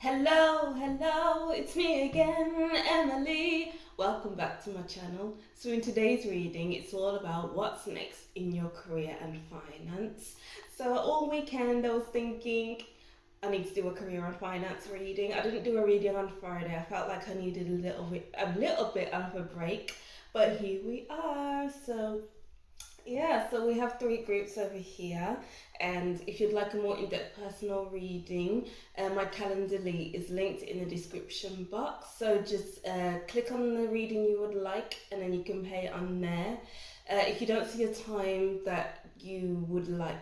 Hello, it's me again, Emily. Welcome back to my channel. So in today's reading, it's all about what's next in your career and finance. So all weekend I was thinking I need to do a career and finance reading. I didn't do a reading on Friday. I felt like I needed a little bit of a break, but here we are. So we have three groups over here, and if you'd like a more in-depth personal reading, my Calendly is linked in the description box. So just click on the reading you would like, and then you can pay on there. If you don't see a time that you would like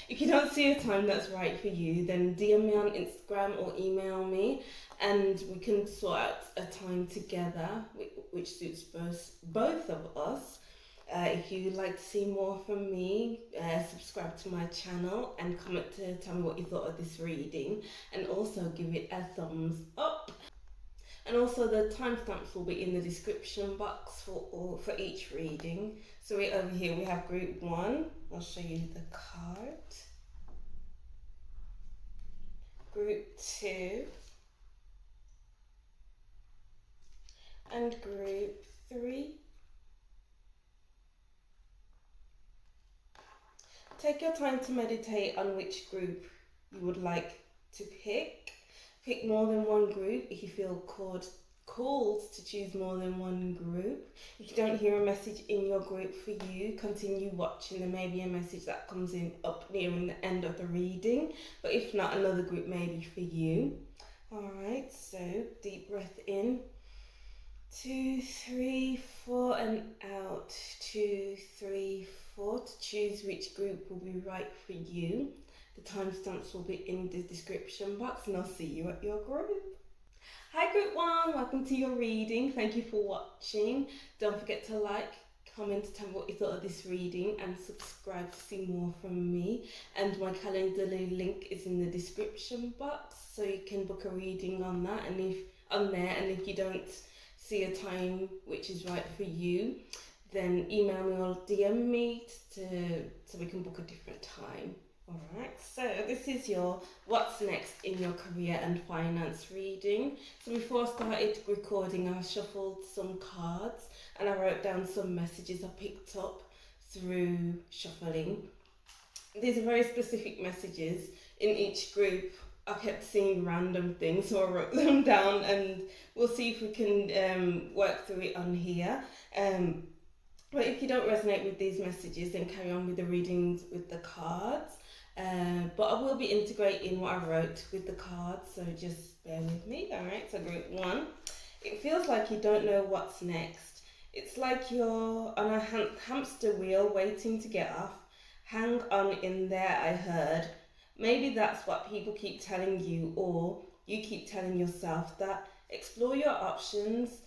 if you don't see a time that's right for you, then DM me on Instagram or email me, and we can sort out a time together which suits both of us. If you'd like to see more from me, subscribe to my channel and comment to tell me what you thought of this reading, and also give it a thumbs up. And also the timestamps will be in the description box for each reading. So over here we have group 1. I'll show you the card. Group 2. And group 3. Take your time to meditate on which group you would like to pick. Pick more than one group if you feel called to choose more than one group. If you don't hear a message in your group for you, continue watching. There may be a message that comes in up nearing the end of the reading, but if not, another group may be for you. Alright, so deep breath in. 2, 3, 4 and out. 2, 3, 4 to choose which group will be right for you. The timestamps will be in the description box, and I'll see you at your group. Hi group 1, welcome to your reading. Thank you for watching. Don't forget to like, comment, tell me what you thought of this reading, and subscribe to see more from me. And my Calendly link is in the description box, so you can book a reading on that, and if you don't see a time which is right for you, then email me or DM me so we can book a different time. Alright, so this is your what's next in your career and finance reading. So before I started recording, I shuffled some cards and I wrote down some messages I picked up through shuffling. These are very specific messages. In each group I kept seeing random things, so I wrote them down, and we'll see if we can work through it on here. But if you don't resonate with these messages, then carry on with the readings with the cards. But I will be integrating what I wrote with the cards, so just bear with me. Alright, so group 1. It feels like you don't know what's next. It's like you're on a hamster wheel waiting to get off. Hang on in there, I heard. Maybe that's what people keep telling you, or you keep telling yourself that. Explore your options.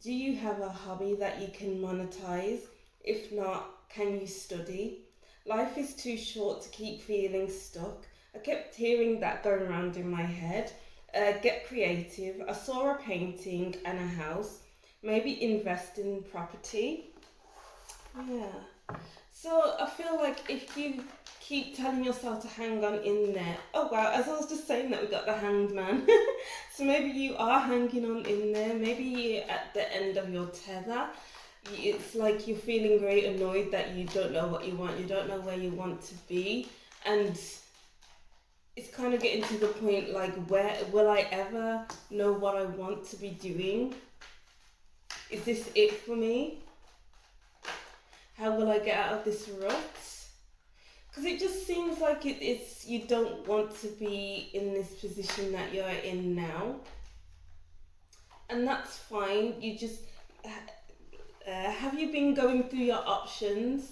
Do you have a hobby that you can monetize? If not, can you study? Life is too short to keep feeling stuck. I kept hearing that going around in my head. Get creative. I saw a painting and a house. Maybe invest in property. Yeah. So I feel like if you keep telling yourself to hang on in there. Oh wow, as I was just saying that, we got the Hanged Man. So maybe you are hanging on in there. Maybe you're at the end of your tether. It's like you're feeling very annoyed that you don't know what you want. You don't know where you want to be. And it's kind of getting to the point like, where will I ever know what I want to be doing? Is this it for me? How will I get out of this rut? Because it just seems like it's you don't want to be in this position that you're in now. And that's fine. You just... have you been going through your options,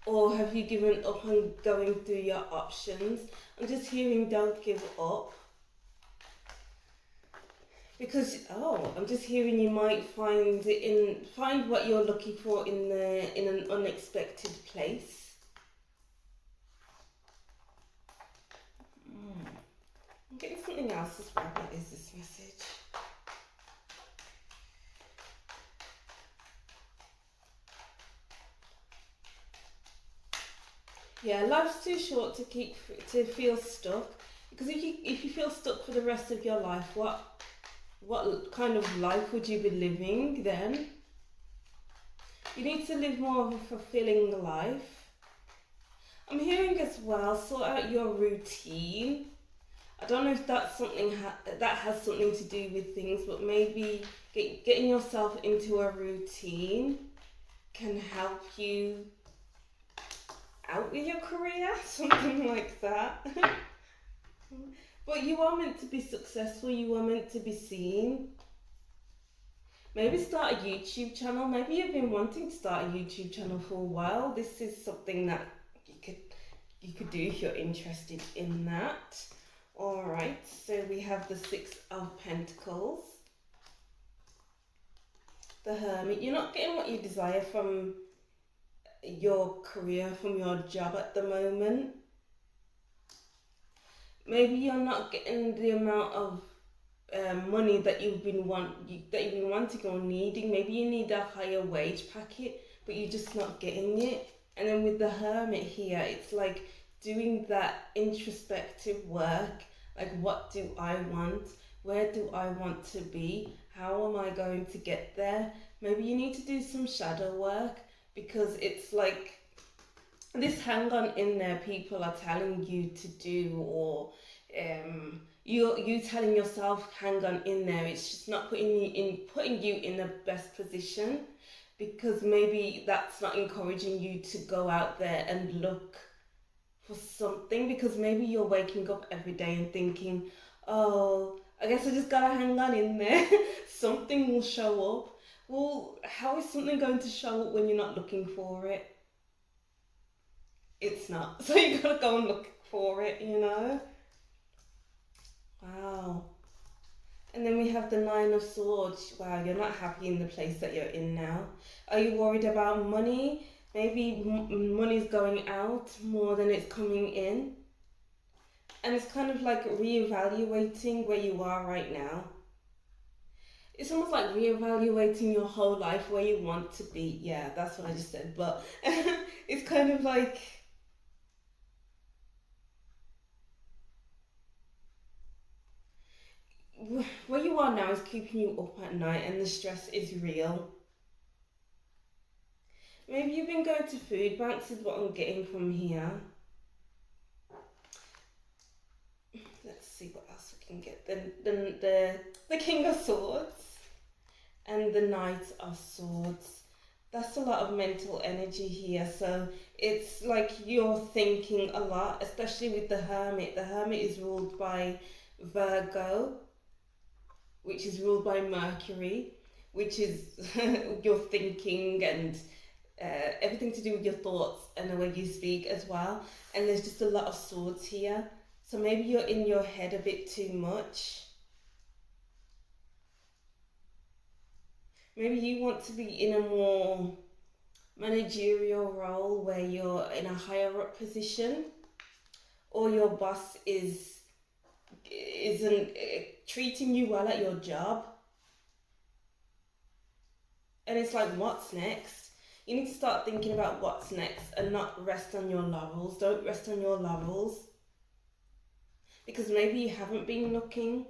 or have you given up on going through your options? I'm just hearing don't give up. Because I'm just hearing you might find what you're looking for in an unexpected place. I'm getting something else as well. What is this message? Yeah, life's too short to feel stuck. Because if you feel stuck for the rest of your life, what kind of life would you be living then? You need to live more of a fulfilling life. I'm hearing as well, sort out your routine. I don't know if that's something that has something to do with things, but maybe getting yourself into a routine can help you out with your career, something like that. But you are meant to be successful, you are meant to be seen. Maybe start a YouTube channel. Maybe you've been wanting to start a YouTube channel for a while. This is something that you could do if you're interested in that. Alright, so we have the Six of Pentacles. The Hermit. You're not getting what you desire from your career, from your job at the moment. Maybe you're not getting the amount of money that you've been wanting or needing. Maybe you need a higher wage packet, but you're just not getting it. And then with the Hermit here, it's like doing that introspective work. Like, what do I want? Where do I want to be? How am I going to get there? Maybe you need to do some shadow work, because it's like this hang on in there people are telling you to do, or you telling yourself hang on in there. It's just not putting you in the best position, because maybe that's not encouraging you to go out there and look for something, because maybe you're waking up every day and thinking, oh, I guess I just gotta hang on in there. Something will show up. Well, how is something going to show up when you're not looking for it? It's not. So you gotta go and look for it, you know? Wow. And then we have the Nine of Swords. Wow, you're not happy in the place that you're in now. Are you worried about money? Maybe money's going out more than it's coming in. And it's kind of like reevaluating where you are right now. It's almost like reevaluating your whole life, where you want to be. Yeah, that's what I just said. But it's kind of like, where you are now is keeping you up at night, and the stress is real. Maybe you've been going to food banks is what I'm getting from here. Let's see what else we can get. The King of Swords and the Knight of Swords. That's a lot of mental energy here. So it's like you're thinking a lot, especially with the Hermit. The Hermit is ruled by Virgo, which is ruled by Mercury, which is your thinking and everything to do with your thoughts and the way you speak as well. And there's just a lot of swords here. So maybe you're in your head a bit too much. Maybe you want to be in a more managerial role where you're in a higher up position, or your boss isn't treating you well at your job. And it's like, what's next? You need to start thinking about what's next and not rest on your laurels. Don't rest on your laurels, because maybe you haven't been looking.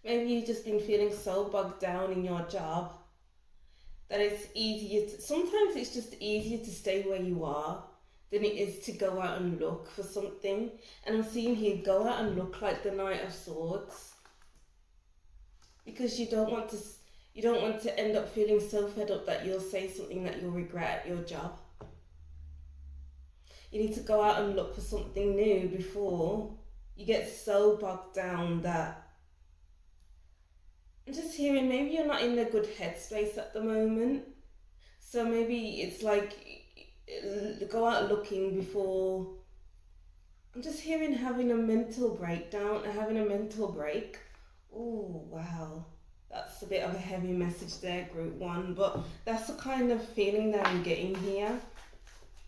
Maybe you've just been feeling so bogged down in your job that it's easier to, sometimes it's just easier to stay where you are than it is to go out and look for something. And I'm seeing here, go out and look like the Knight of Swords, because you don't want to end up feeling so fed up that you'll say something that you'll regret at your job. You need to go out and look for something new before you get so bogged down that, I'm just hearing, maybe you're not in a good headspace at the moment. So maybe it's like, go out looking before, I'm just hearing having a mental breakdown and having a mental break. Oh, wow. That's a bit of a heavy message there, group one, but that's the kind of feeling that I'm getting here.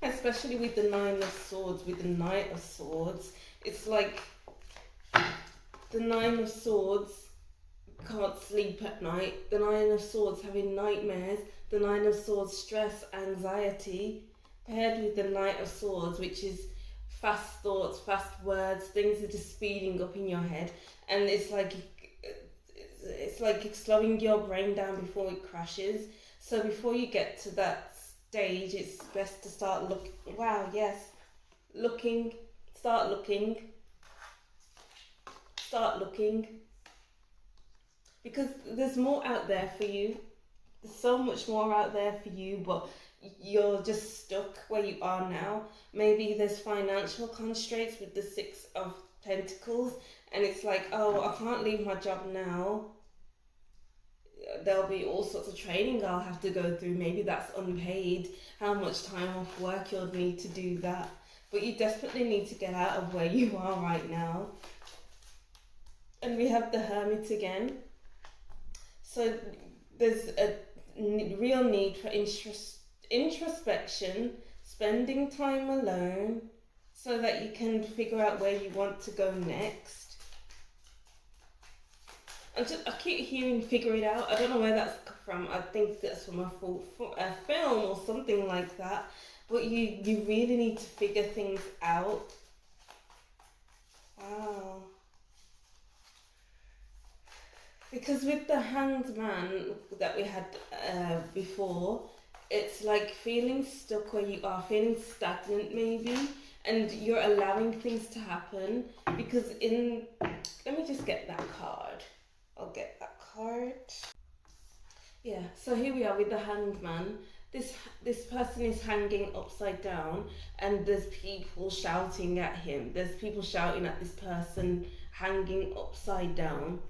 Especially with the Nine of Swords, with the Knight of Swords. It's like the Nine of Swords can't sleep at night. The Nine of Swords having nightmares. The Nine of Swords stress, anxiety, paired with the Knight of Swords, which is fast thoughts, fast words, things are just speeding up in your head, and it's like slowing your brain down before it crashes. So before you get to that stage, it's best to start looking, start looking, because there's more out there for you. There's so much more out there for you, but you're just stuck where you are now. Maybe there's financial constraints with the Six of Pentacles, and it's like, oh, I can't leave my job now. There'll be all sorts of training I'll have to go through. Maybe that's unpaid. How much time off work you'll need to do that. But you desperately need to get out of where you are right now. And we have the Hermit again. So there's a real need for introspection, spending time alone, so that you can figure out where you want to go next. I keep hearing "figure it out." I don't know where that's from. I think that's from a film or something like that. But you really need to figure things out. Wow. Because with the Hanged Man that we had before, it's like feeling stuck where you are, feeling stagnant maybe, and you're allowing things to happen. Because let me just get that card. I'll get that card. Yeah, so here we are with the Hanged Man. This person is hanging upside down, and there's people shouting at him. There's people shouting at this person hanging upside down.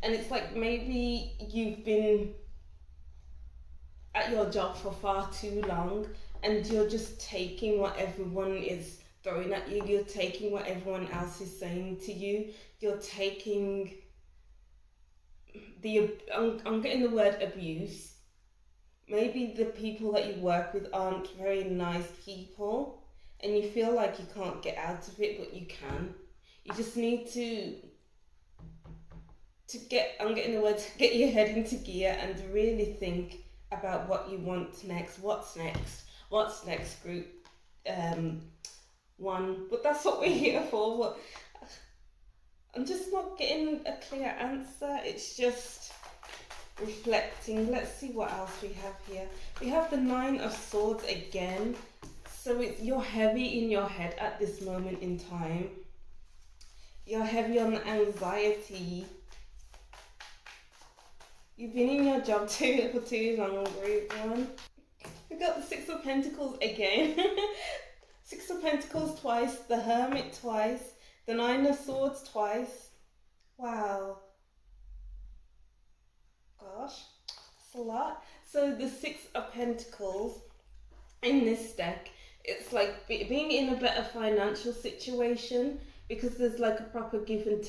And it's like maybe you've been at your job for far too long, and you're just taking what everyone is throwing at you. You're taking what everyone else is saying to you. You're taking I'm getting the word abuse. Maybe the people that you work with aren't very nice people, and you feel like you can't get out of it, but you can. You just need to get your head into gear and really think about what you want next. What's next, group one. But that's what we're here for. But I'm just not getting a clear answer. It's just reflecting. Let's see what else we have here. We have the Nine of Swords again. So you're heavy in your head at this moment in time. You're heavy on anxiety. You've been in your job for too long, group one. We got the Six of Pentacles again. Six of Pentacles twice, the Hermit twice, the Nine of Swords twice. Wow. Gosh, it's a lot. So the Six of Pentacles in this deck, it's like being in a better financial situation, because there's like a proper give and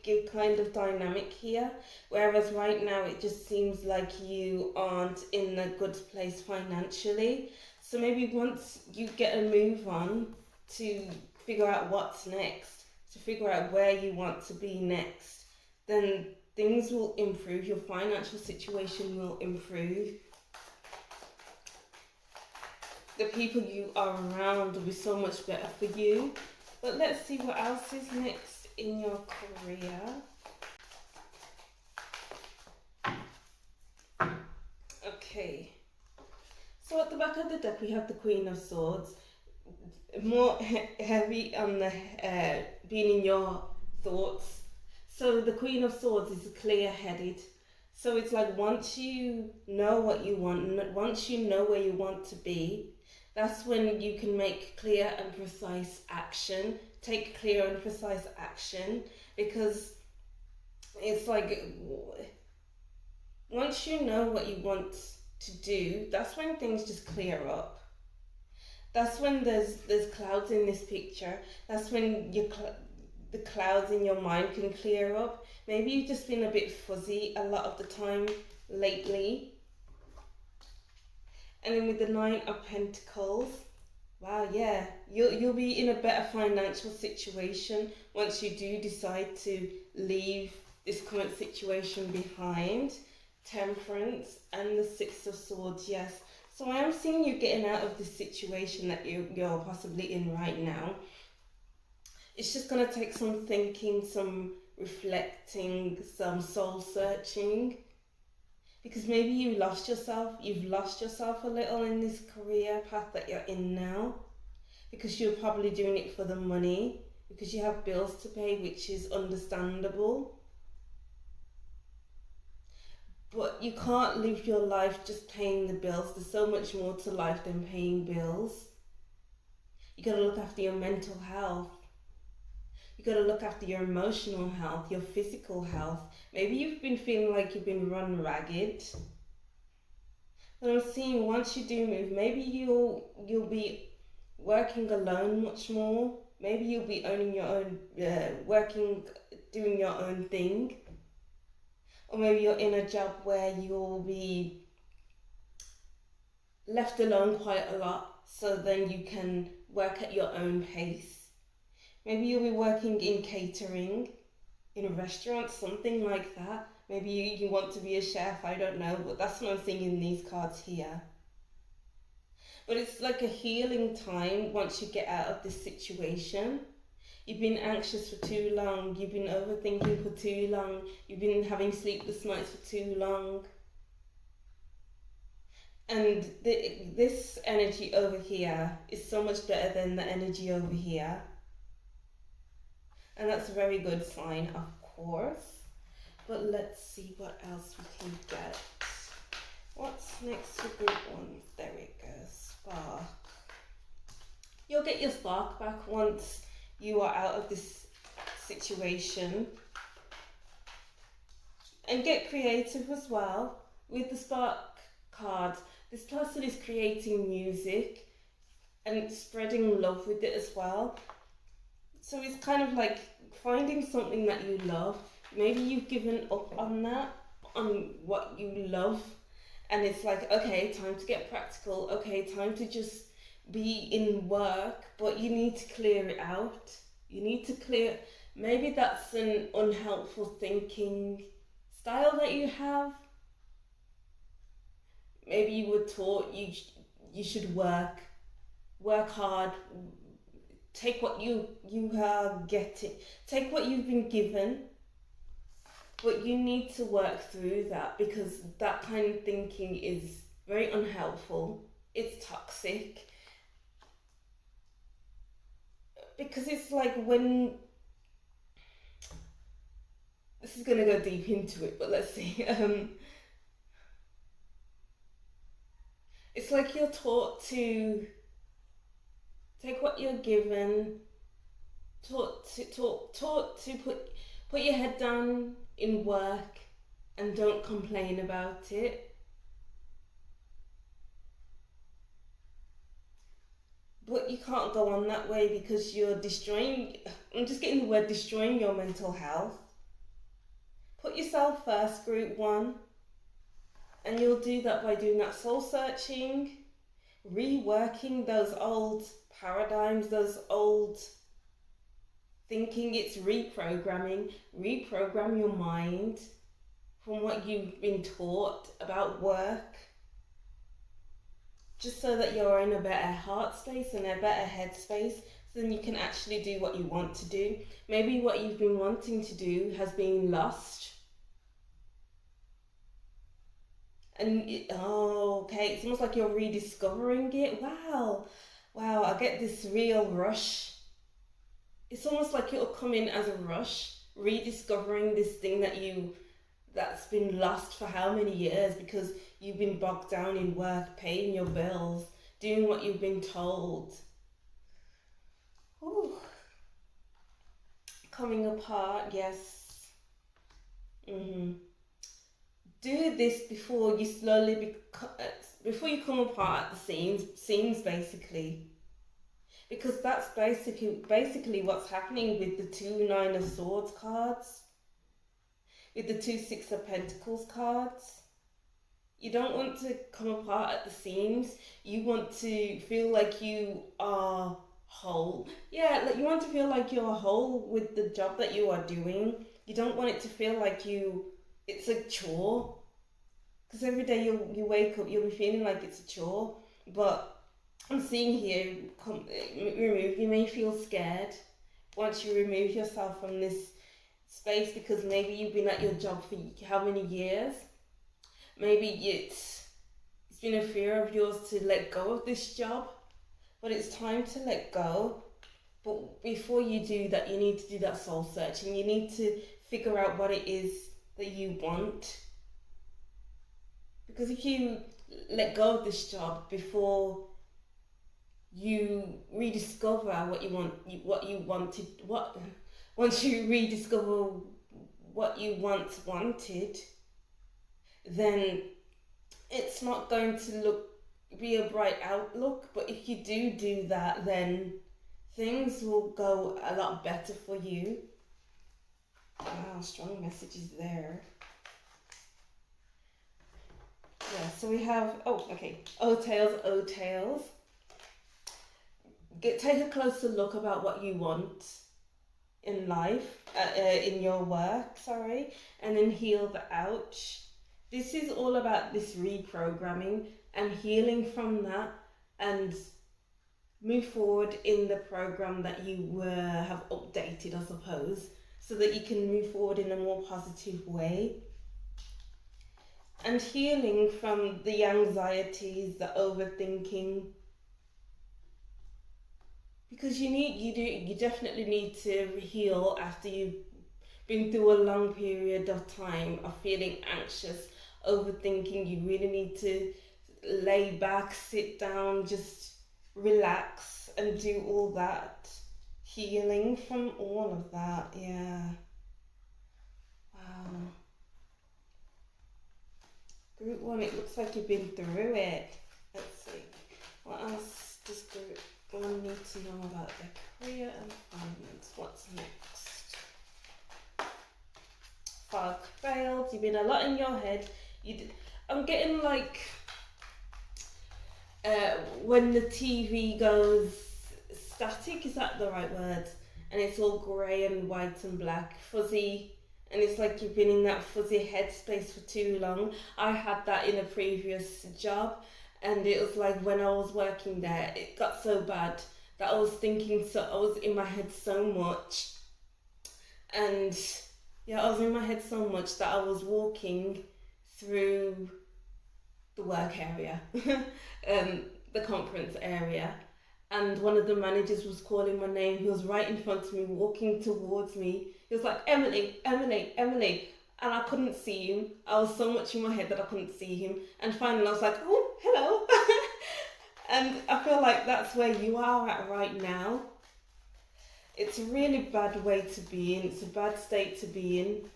give kind of dynamic here. Whereas right now it just seems like you aren't in a good place financially. So maybe once you get a move on to figure out what's next, to figure out where you want to be next, then things will improve. Your financial situation will improve. The people you are around will be so much better for you. But let's see what else is next in your career. Okay. So at the back of the deck we have the Queen of Swords. More heavy on the being in your thoughts. So the Queen of Swords is clear-headed. So it's like once you know what you want, once you know where you want to be, that's when you can make clear and precise action. Take clear and precise action, because it's like once you know what you want to do, that's when things just clear up. That's when there's clouds in this picture. That's when the clouds in your mind can clear up. Maybe you've just been a bit fuzzy a lot of the time lately. And then with the Nine of Pentacles, wow, yeah, you'll be in a better financial situation once you do decide to leave this current situation behind. Temperance and the Six of Swords, yes. So I am seeing you getting out of this situation that you're possibly in right now. It's just going to take some thinking, some reflecting, some soul searching. Because maybe you've lost yourself a little in this career path that you're in now. Because you're probably doing it for the money, because you have bills to pay, which is understandable. But you can't live your life just paying the bills. There's so much more to life than paying bills. You gotta look after your mental health. You gotta look after your emotional health, your physical health. Maybe you've been feeling like you've been run ragged. But I'm seeing once you do move, maybe you'll be working alone much more. Maybe you'll be owning your own, doing your own thing. Or maybe you're in a job where you'll be left alone quite a lot, so then you can work at your own pace. Maybe you'll be working in catering, in a restaurant, something like that. Maybe you want to be a chef, I don't know, but that's what I'm seeing in these cards here. But it's like a healing time once you get out of this situation. You've been anxious for too long, you've been overthinking for too long, you've been having sleepless nights for too long. And this energy over here is so much better than the energy over here. And that's a very good sign, of course. But let's see what else we can get. What's next for group 1? There it goes, spark. You'll get your spark back once you are out of this situation. And get creative as well. With the spark card, this person is creating music and spreading love with it as well. So it's kind of like finding something that you love. Maybe you've given up on that, on what you love. And it's like, okay, time to get practical. Okay, time to just be in work, but you need to clear it out. You need to clear, maybe that's an unhelpful thinking style that you have. Maybe you were taught you should work hard, take what you are getting, take what you've been given, but you need to work through that, because that kind of thinking is very unhelpful. It's toxic. Because it's like when, this is going to go deep into it, but let's see. It's like you're taught to take what you're given, taught to put your head down in work and don't complain about it. But you can't go on that way, because you're destroying, I'm just getting the word destroying, your mental health. Put yourself first, group 1. And you'll do that by doing that soul searching, reworking those old paradigms, those old thinking. It's reprogramming. Reprogram your mind from what you've been taught about work, just so that you're in a better heart space and a better head space, so then you can actually do what you want to do. Maybe what you've been wanting to do has been lost. And okay, it's almost like you're rediscovering it. Wow, I get this real rush. It's almost like it'll come in as a rush, rediscovering this thing that's been lost for how many years, because you've been bogged down in work, paying your bills, doing what you've been told. Ooh. Coming apart, yes. Do this before you slowly before you come apart at the seams basically, because that's basically what's happening with the 2 9 of Swords cards, with the 2 6 of Pentacles cards. You don't want to come apart at the seams. You want to feel like you are whole. Yeah, like you want to feel like you're whole with the job that you are doing. You don't want it to feel like it's a chore. Because every day you wake up, you'll be feeling like it's a chore. But I'm seeing here, you may feel scared once you remove yourself from this space, because maybe you've been at your job for how many years? Maybe it's been a fear of yours to let go of this job, but it's time to let go. But before you do that, you need to do that soul search, and you need to figure out what it is that you want. Because if you let go of this job before you rediscover what you want, once you rediscover what you once wanted, then it's not going to be a bright outlook. But if you do that, then things will go a lot better for you. Wow, strong messages there. Yeah, so we have, O tails. Take a closer look about what you want in life, in your work, and then heal the ouch. This is all about this reprogramming and healing from that, and move forward in the program that you have updated, I suppose, so that you can move forward in a more positive way. And healing from the anxieties, the overthinking, because you definitely need to heal after you've been through a long period of time of feeling anxious, overthinking. You really need to lay back, sit down, just relax and do all that healing from all of that. Yeah. Wow. Group 1, it looks like you've been through it. Let's see. What else does Group 1 need to know about their career and finance? What's next? Fog failed. You've been a lot in your head. I'm getting like when the TV goes static, is that the right word? And it's all grey and white and black, fuzzy, and it's like you've been in that fuzzy headspace for too long. I had that in a previous job, and it was like when I was working there, it got so bad that I was in my head so much. And yeah, I was in my head so much that I was walking through the work area, the conference area, and one of the managers was calling my name. He was right in front of me, walking towards me. He was like, Emily, Emily, Emily. And I couldn't see him. I was so much in my head that I couldn't see him. And finally I was like, oh, hello. And I feel like that's where you are at right now. It's a really bad way to be in. It's a bad state to be in.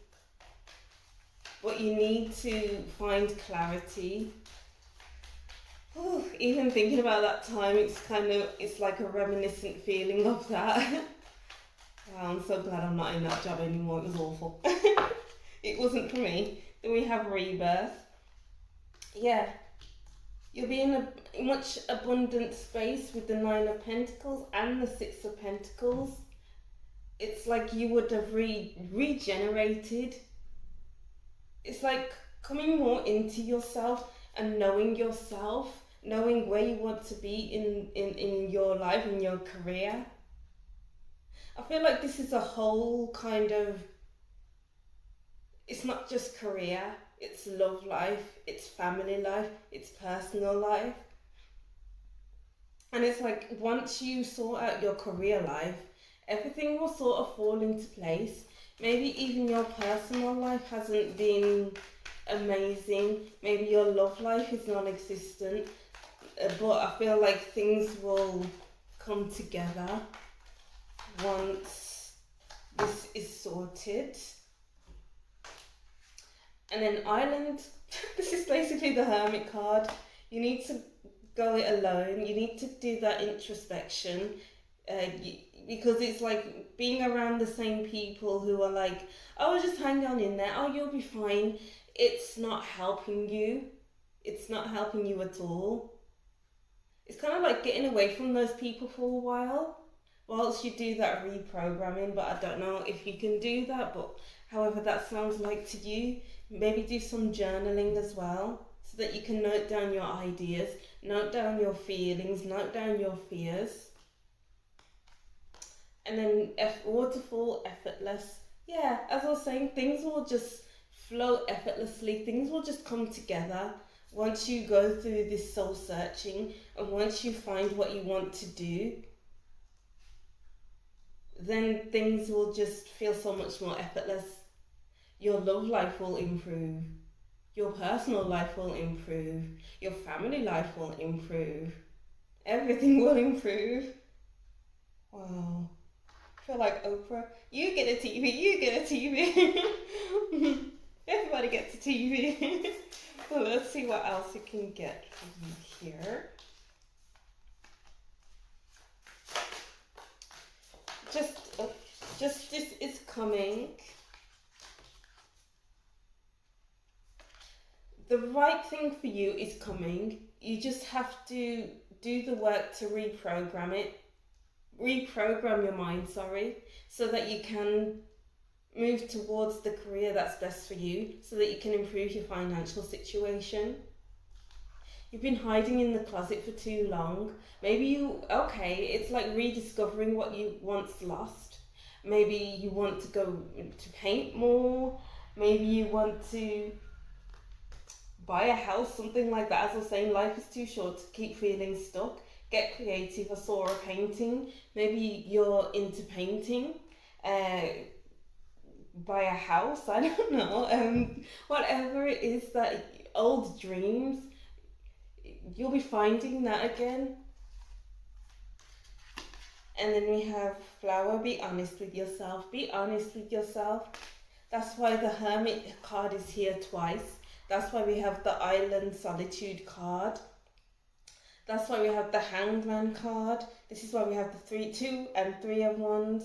But you need to find clarity. Ooh, even thinking about that time, it's like a reminiscent feeling of that. Wow, I'm so glad I'm not in that job anymore. It was awful. It wasn't for me. Then we have rebirth. Yeah, you'll be in a much abundant space with the 9 of Pentacles and the 6 of Pentacles. It's like you would have regenerated. It's like coming more into yourself and knowing yourself, knowing where you want to be in your life, in your career. I feel like this is a whole kind of, it's not just career, it's love life, it's family life, it's personal life. And it's like once you sort out your career life, everything will sort of fall into place. Maybe even your personal life hasn't been amazing. Maybe your love life is non-existent. But I feel like things will come together once this is sorted. And then Island, this is basically the Hermit card. You need to go it alone. You need to do that introspection. Because it's like being around the same people who are like, oh, just hang on in there, oh, you'll be fine. It's not helping you. It's not helping you at all. It's kind of like getting away from those people for a while. whilst you do that reprogramming, but I don't know if you can do that, but however that sounds like to you, maybe do some journaling as well so that you can note down your ideas, note down your feelings, note down your fears. And then waterfall, effortless. Yeah, as I was saying, things will just flow effortlessly, things will just come together once you go through this soul searching, and once you find what you want to do, then things will just feel so much more effortless. Your love life will improve, your personal life will improve, your family life will improve, everything will improve. Wow. I feel like Oprah. You get a TV, you get a TV. Everybody gets a TV. Well, let's see what else you can get from here. Justice is coming. The right thing for you is coming. You just have to do the work to reprogram your mind, so that you can move towards the career that's best for you, so that you can improve your financial situation. You've been hiding in the closet for too long. Maybe it's like rediscovering what you once lost. Maybe you want to go to paint more. Maybe you want to buy a house, something like that. As I was saying, life is too short to keep feeling stuck. Get creative. I saw a painting. Maybe you're into painting. Buy a house. I don't know. Whatever it is, that old dreams, you'll be finding that again. And then we have flower. Be honest with yourself. Be honest with yourself. That's why the Hermit card is here twice. That's why we have the Island Solitude card. That's why we have the Hanged Man card. This is why we have the 2 and 3 of Wands.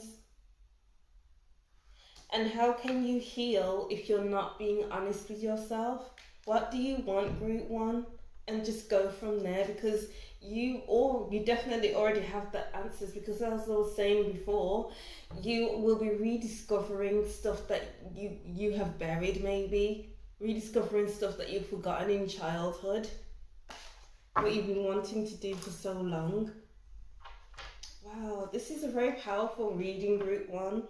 And how can you heal if you're not being honest with yourself? What do you want, Group 1? And just go from there, because you definitely already have the answers, because as I was saying before, you will be rediscovering stuff that you have buried, maybe rediscovering stuff that you've forgotten in childhood, what you've been wanting to do for so long. Wow, this is a very powerful reading, Group 1.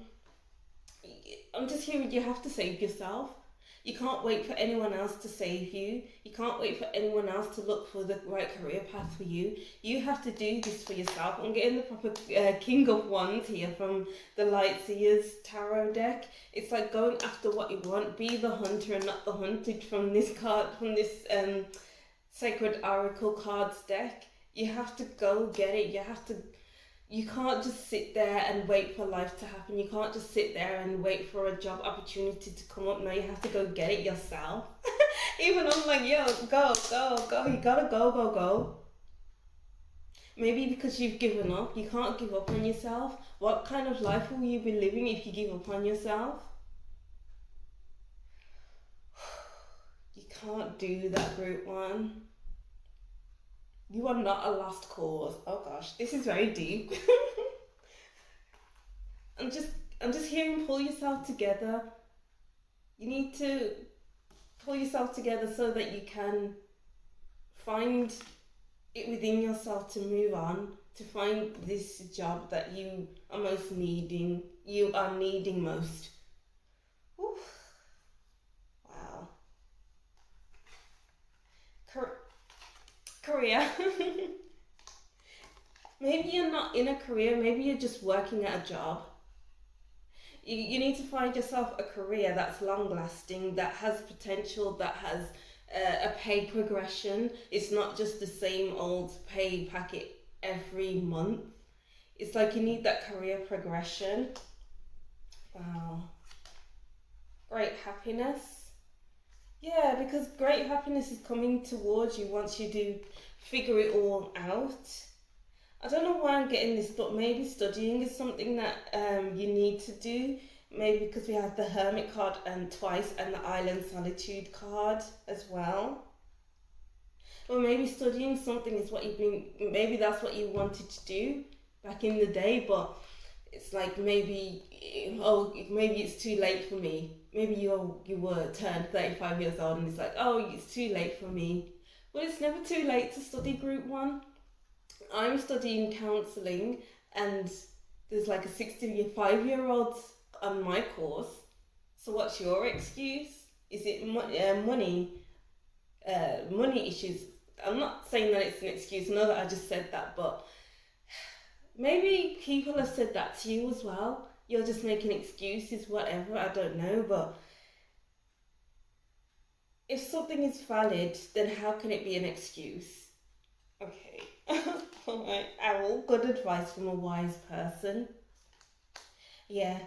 I'm just hearing you have to save yourself. You can't wait for anyone else to save you. You can't wait for anyone else to look for the right career path for you. You have to do this for yourself. I'm getting the proper King of Wands here from the Lightseers Tarot deck. It's like going after what you want. Be the hunter and not the hunted from this card, from this Sacred Oracle cards deck. You have to go get it. You can't just sit there and wait for life to happen. You can't just sit there and wait for a job opportunity to come up. No, you have to go get it yourself. Even I'm like, yo, go. You gotta go. Maybe because you've given up. You can't give up on yourself. What kind of life will you be living if you give up on yourself? You can't do that, Group 1. You are not a lost cause. Oh gosh, this is very deep. I'm just hearing pull yourself together. You need to pull yourself together so that you can find it within yourself to move on, to find this job that you are most needing. You are needing most. Oof. Wow. Career. Maybe you're not in a career, maybe you're just working at a job. You need to find yourself a career that's long lasting, that has potential, that has a pay progression. It's not just the same old pay packet every month. It's like you need that career progression. Wow. Great happiness. Yeah, because great happiness is coming towards you once you do figure it all out. I don't know why I'm getting this, but maybe studying is something that you need to do. Maybe because we have the Hermit card twice and the Island Solitude card as well. Or maybe studying something is what maybe that's what you wanted to do. back in the day, but it's like maybe it's too late for me. Maybe you were turned 35 years old and it's like, oh, it's too late for me. Well, it's never too late to study Group 1. I'm studying counselling and there's like a 65-year-old on my course. So what's your excuse? Is it money? Money issues? I'm not saying that it's an excuse. I know that I just said that, but maybe people have said that to you as well. You're just making excuses, whatever, I don't know, but if something is valid, then how can it be an excuse? Okay. Alright, Owl, good advice from a wise person. Yeah,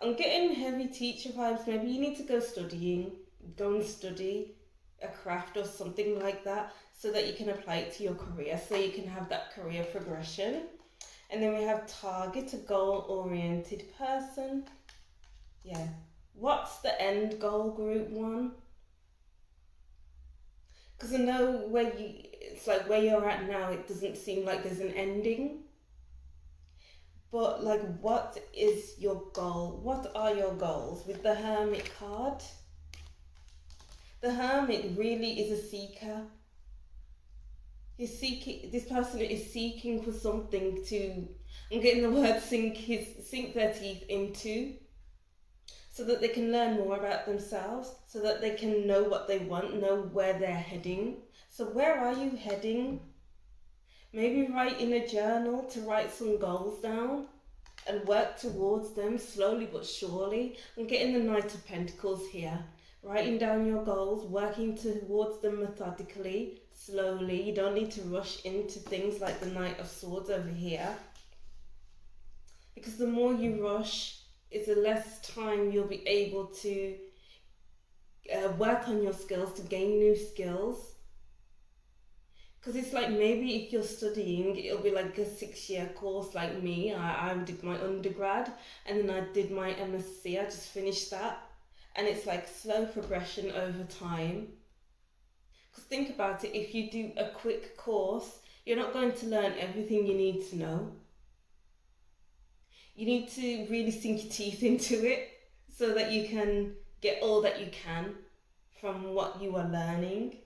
I'm getting heavy teacher vibes. Maybe you need to go and study a craft or something like that so that you can apply it to your career, so you can have that career progression. And then we have target, a goal-oriented person. Yeah. What's the end goal, Group 1? Because I know it's like where you're at now, it doesn't seem like there's an ending. But like, what is your goal? What are your goals? With the Hermit card, the Hermit really is a seeker. This person is seeking for something to, I'm getting the word sink their teeth into, so that they can learn more about themselves, so that they can know what they want, know where they're heading. So where are you heading? Maybe write in a journal to write some goals down and work towards them slowly but surely. I'm getting the Knight of Pentacles here. Writing down your goals, working towards them methodically, slowly. You don't need to rush into things like the Knight of Swords over here. Because the more you rush, is the less time you'll be able to work on your skills, to gain new skills. Because it's like, maybe if you're studying, it'll be like a 6-year course like me. I did my undergrad and then I did my MSc. I just finished that. And it's like slow progression over time. Because think about it, if you do a quick course, you're not going to learn everything you need to know. You need to really sink your teeth into it so that you can get all that you can from what you are learning.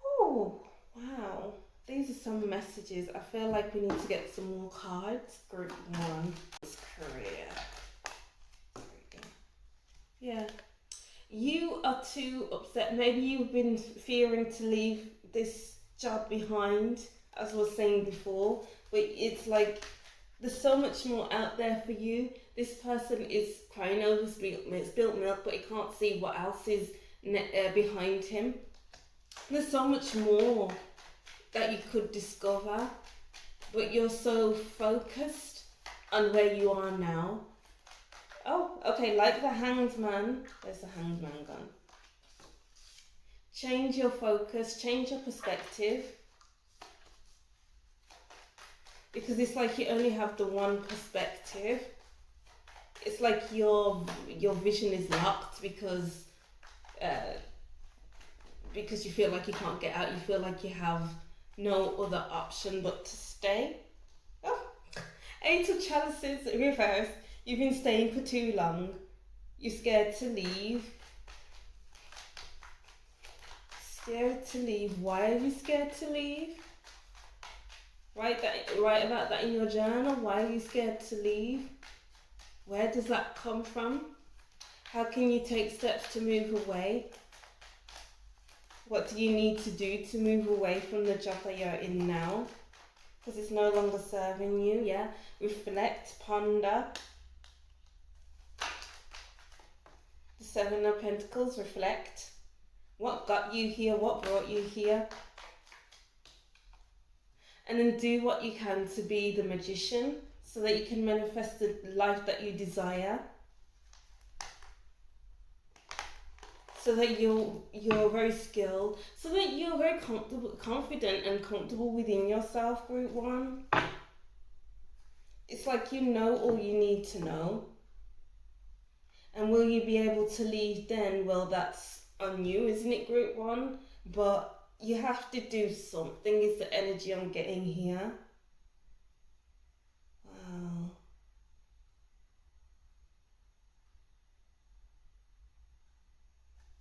Oh, wow. These are some messages. I feel like we need to get some more cards. Group 1. Career. Yeah. You are too upset. Maybe you've been fearing to leave this job behind, as I was saying before. But it's like, there's so much more out there for you. This person is crying over spilt milk, but he can't see what else is behind him. There's so much more that you could discover, but you're so focused on where you are now. Oh, okay, like the Hanged Man. There's the Hanged Man gone. Change your focus, change your perspective. Because it's like you only have the one perspective. It's like your vision is locked because you feel like you can't get out. You feel like you have no other option but to stay. Oh, 8 of Chalices reversed. You've been staying for too long. You're scared to leave. Scared to leave. Why are you scared to leave? Write about that in your journal. Why are you scared to leave? Where does that come from? How can you take steps to move away? What do you need to do to move away from the job that you're in now? Because it's no longer serving you, yeah? Reflect, ponder. The 7 of Pentacles, reflect. What got you here? What brought you here? And then do what you can to be the magician so that you can manifest the life that you desire. So that you're very skilled, so that you're very confident and comfortable within yourself, Group 1. It's like you know all you need to know. And will you be able to leave then? Well, that's on you, isn't it, Group 1? But you have to do something, is the energy I'm getting here. Wow.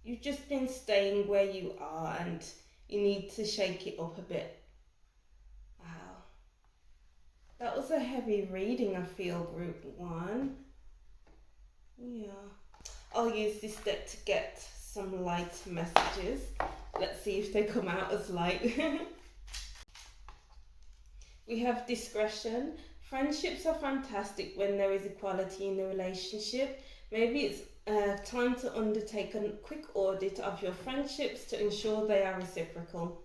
You've just been staying where you are and you need to shake it up a bit. Wow. That was a heavy reading, I feel, group one. Yeah. I'll use this deck to get some light messages. Let's see if they come out as light. We have discretion. Friendships are fantastic when there is equality in the relationship. Maybe it's time to undertake a quick audit of your friendships to ensure they are reciprocal.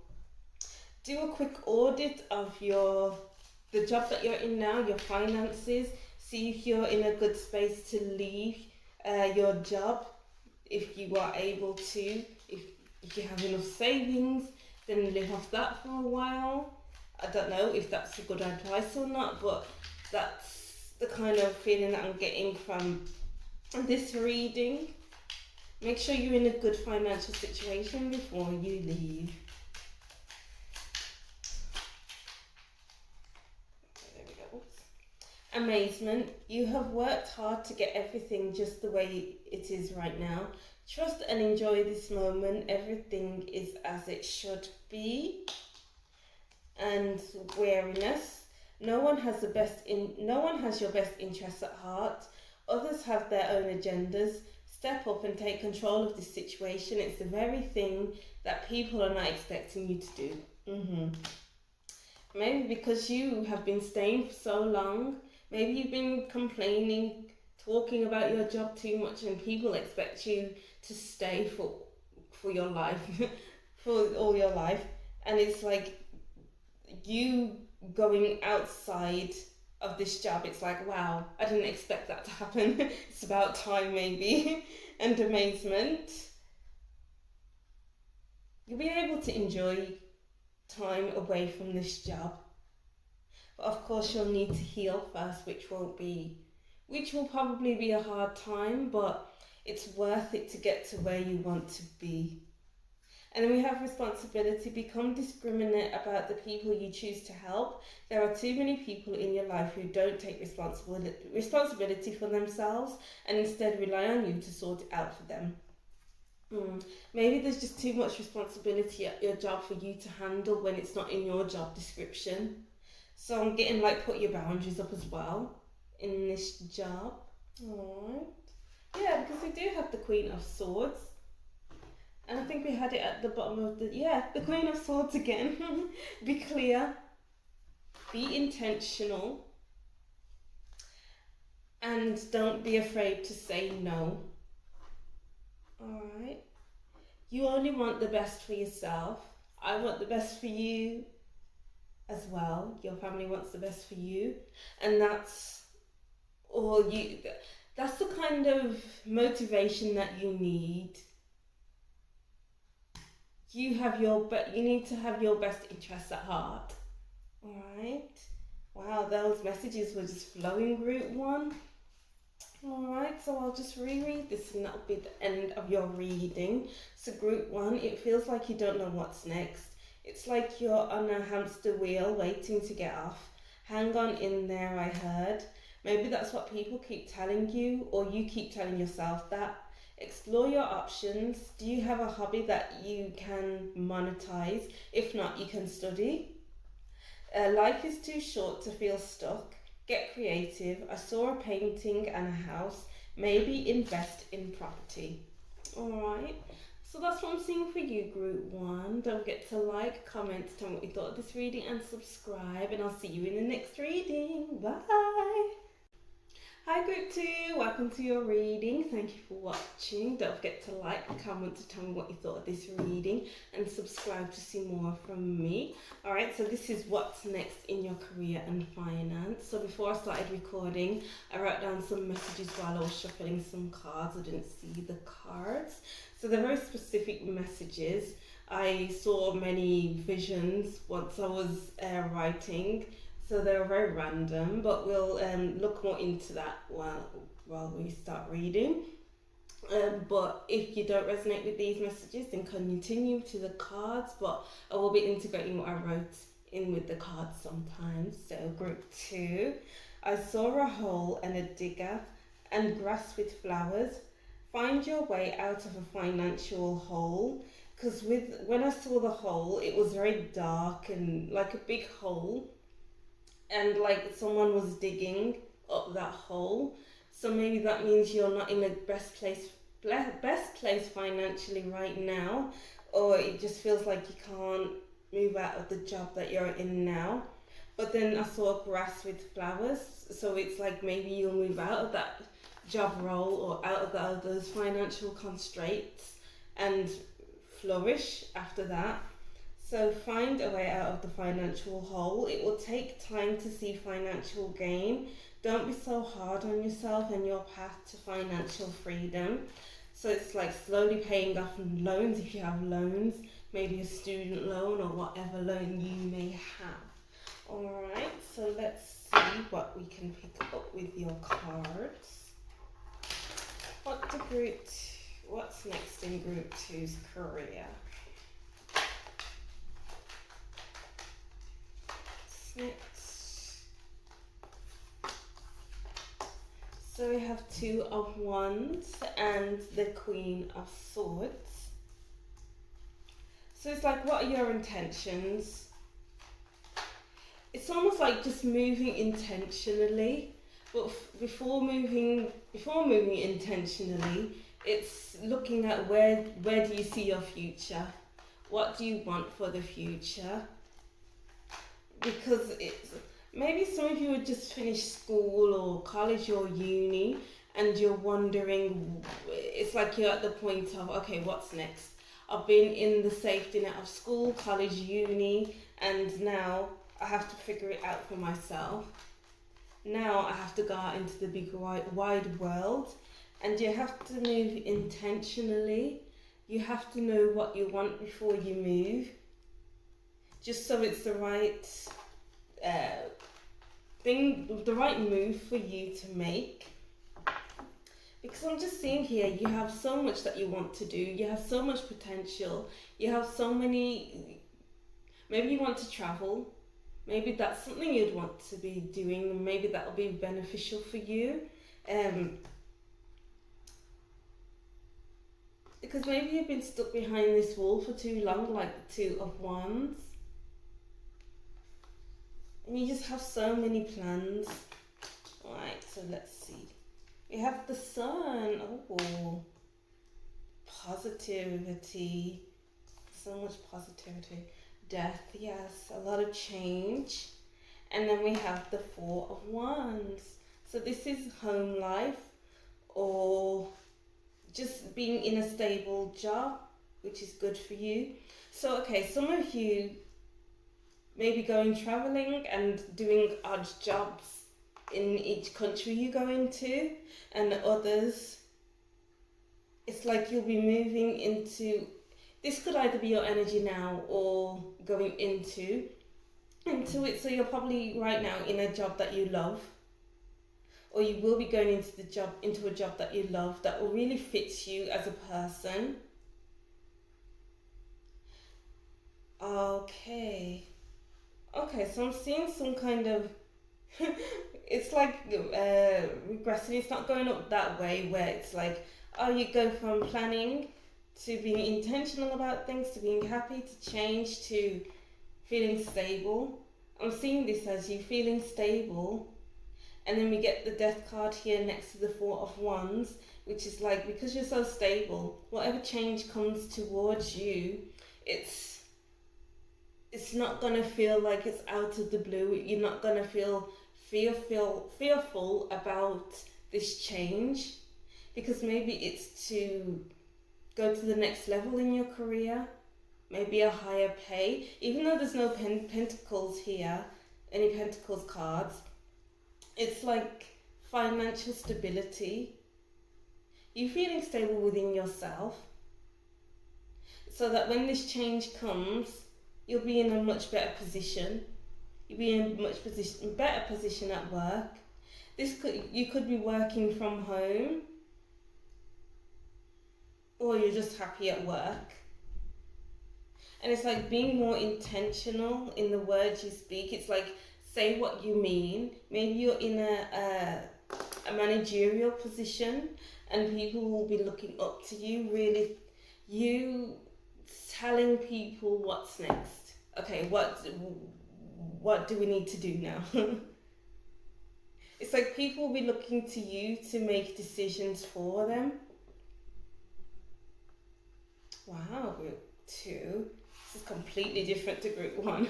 Do a quick audit of the job that you're in now, your finances. See if you're in a good space to leave your job, if you are able to. If you have enough savings, then live off that for a while. I don't know if that's a good advice or not, but that's the kind of feeling that I'm getting from this reading. Make sure you're in a good financial situation before you leave. There we go. Oops. Amazement. You have worked hard to get everything just the way it is right now. Trust and enjoy this moment. Everything is as it should be. And wariness. No one has your best interests at heart. Others have their own agendas. Step up and take control of this situation. It's the very thing that people are not expecting you to do. Maybe because you have been staying for so long. Maybe you've been complaining, talking about your job too much, and people expect you to stay for your life, for all your life. And it's like you going outside of this job, it's like, wow, I didn't expect that to happen. It's about time, maybe. And amazement. You'll be able to enjoy time away from this job, but of course you'll need to heal first, which will probably be a hard time, but it's worth it to get to where you want to be. And then we have responsibility. Become discriminate about the people you choose to help. There are too many people in your life who don't take responsibility for themselves and instead rely on you to sort it out for them. Maybe there's just too much responsibility at your job for you to handle when it's not in your job description. So I'm getting like, put your boundaries up as well in this job. Alright. Yeah, because we do have the Queen of Swords. And I think we had it at the bottom of the Queen of Swords again. Be clear. Be intentional. And don't be afraid to say no. Alright. You only want the best for yourself. I want the best for you as well. Your family wants the best for you. And that's all you... That's the kind of motivation that you need. You need to have your best interests at heart. Alright. Wow, those messages were just flowing, group one. Alright, so I'll just reread this and that'll be the end of your reading. So group one, it feels like you don't know what's next. It's like you're on a hamster wheel waiting to get off. Hang on in there, I heard. Maybe that's what people keep telling you, or you keep telling yourself that. Explore your options. Do you have a hobby that you can monetize? If not, you can study. Life is too short to feel stuck. Get creative. I saw a painting and a house. Maybe invest in property. Alright, so that's what I'm seeing for you, group one. Don't forget to like, comment, tell me what you thought of this reading, and subscribe, and I'll see you in the next reading. Bye! Hi group 2, welcome to your reading. Thank you for watching. Don't forget to like, comment to tell me what you thought of this reading, and subscribe to see more from me. Alright, so this is what's next in your career and finance. So before I started recording, I wrote down some messages while I was shuffling some cards. I didn't see the cards. So they're very specific messages. I saw many visions once I was writing. So they're very random, but we'll look more into that while we start reading. But if you don't resonate with these messages, then continue to the cards, but I will be integrating what I wrote in with the cards sometimes. So group 2, I saw a hole and a digger and grass with flowers. Find your way out of a financial hole. Because when I saw the hole, it was very dark and like a big hole, and like someone was digging up that hole. So maybe that means you're not in the best place financially right now, or it just feels like you can't move out of the job that you're in now. But then I saw grass with flowers, so it's like maybe you'll move out of that job role or out of those financial constraints and flourish after that. So find a way out of the financial hole. It will take time to see financial gain. Don't be so hard on yourself and your path to financial freedom. So it's like slowly paying off loans if you have loans, maybe a student loan or whatever loan you may have. Alright, so let's see what we can pick up with your cards. What's next in group 2's career? Next. So we have 2 of Wands and the Queen of Swords. So it's like, what are your intentions? It's almost like just moving intentionally, but before moving intentionally, it's looking at where do you see your future? What do you want for the future? Because it's maybe some of you would just finish school or college or uni, and you're wondering, it's like you're at the point of, okay, what's next? I've been in the safety net of school, college, uni, and now I have to figure it out for myself. Now I have to go out into the big wide world, and you have to move intentionally. You have to know what you want before you move, just so it's the right the right move for you to make. Because I'm just seeing here, you have so much that you want to do. You have so much potential. You have so many. Maybe you want to travel. Maybe that's something you'd want to be doing. Maybe that'll be beneficial for you. Because maybe you've been stuck behind this wall for too long, like the 2 of Wands. And you just have so many plans. Alright, so let's see. We have the Sun. Oh, positivity. So much positivity. Death, yes, a lot of change. And then we have the 4 of Wands. So this is home life, or just being in a stable job, which is good for you. So, okay, some of you may be going traveling and doing odd jobs in each country you go into, and others, it's like you'll be moving into, this could either be your energy now or going into it. So you're probably right now in a job that you love, or you will be going into a job that you love that will really fit you as a person. Okay, so I'm seeing some kind of it's like regressing. It's not going up that way where it's like, oh, you go from planning to being intentional about things, to being happy, to change, to feeling stable. I'm seeing this as you feeling stable, and then we get the Death card here next to the 4 of Wands, which is like, because you're so stable, whatever change comes towards you, it's not gonna feel like it's out of the blue. You're not gonna feel fearful about this change, because maybe it's to go to the next level in your career, maybe a higher pay, even though there's no pentacles here, any pentacles cards. It's like financial stability. You feeling stable within yourself, so that when this change comes, you'll be in a much better position. You'll be in a better position at work. You could be working from home, or you're just happy at work. And it's like being more intentional in the words you speak. It's like say what you mean. Maybe you're in a managerial position and people will be looking up to you, really, you telling people what's next. Okay, what do we need to do now? It's like people will be looking to you to make decisions for them. Wow, group 2. This is completely different to group 1.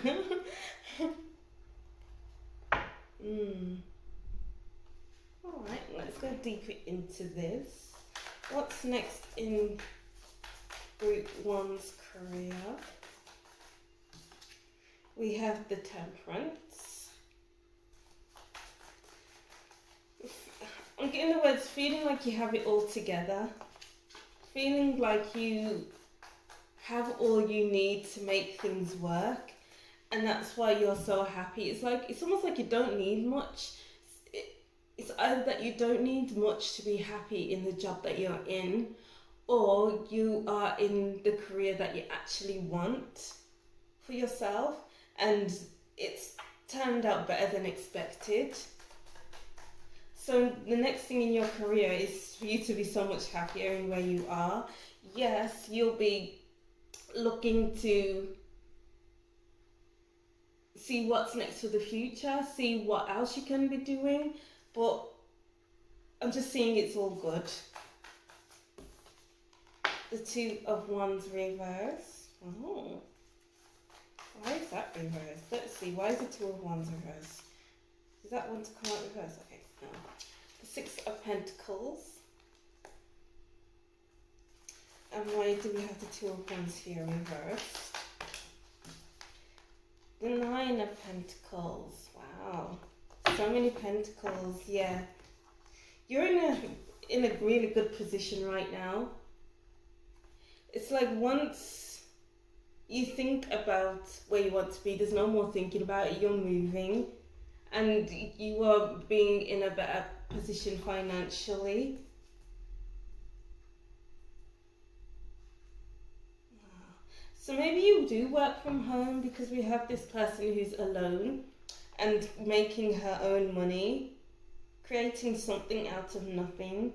Alright, let's go deeper into this. What's next in group 1's career? We have the Temperance. I'm getting the words feeling like you have it all together. Feeling like you have all you need to make things work. And that's why you're so happy. It's almost like you don't need much. It's either that you don't need much to be happy in the job that you're in, or you are in the career that you actually want for yourself, and it's turned out better than expected. So the next thing in your career is for you to be so much happier in where you are. Yes, you'll be looking to see what's next for the future, see what else you can be doing, but I'm just seeing it's all good. The 2 of Wands reverse. Oh, why is that reversed? Let's see, why is the 2 of Wands reversed? Is that one to come out reverse? Okay, no. The 6 of Pentacles. And why do we have the 2 of Wands here reversed? The 9 of Pentacles. Wow. So many Pentacles, yeah. You're in a really good position right now. It's like once you think about where you want to be, there's no more thinking about it, you're moving. And you are being in a better position financially. So maybe you do work from home because we have this person who's alone and making her own money, creating something out of nothing,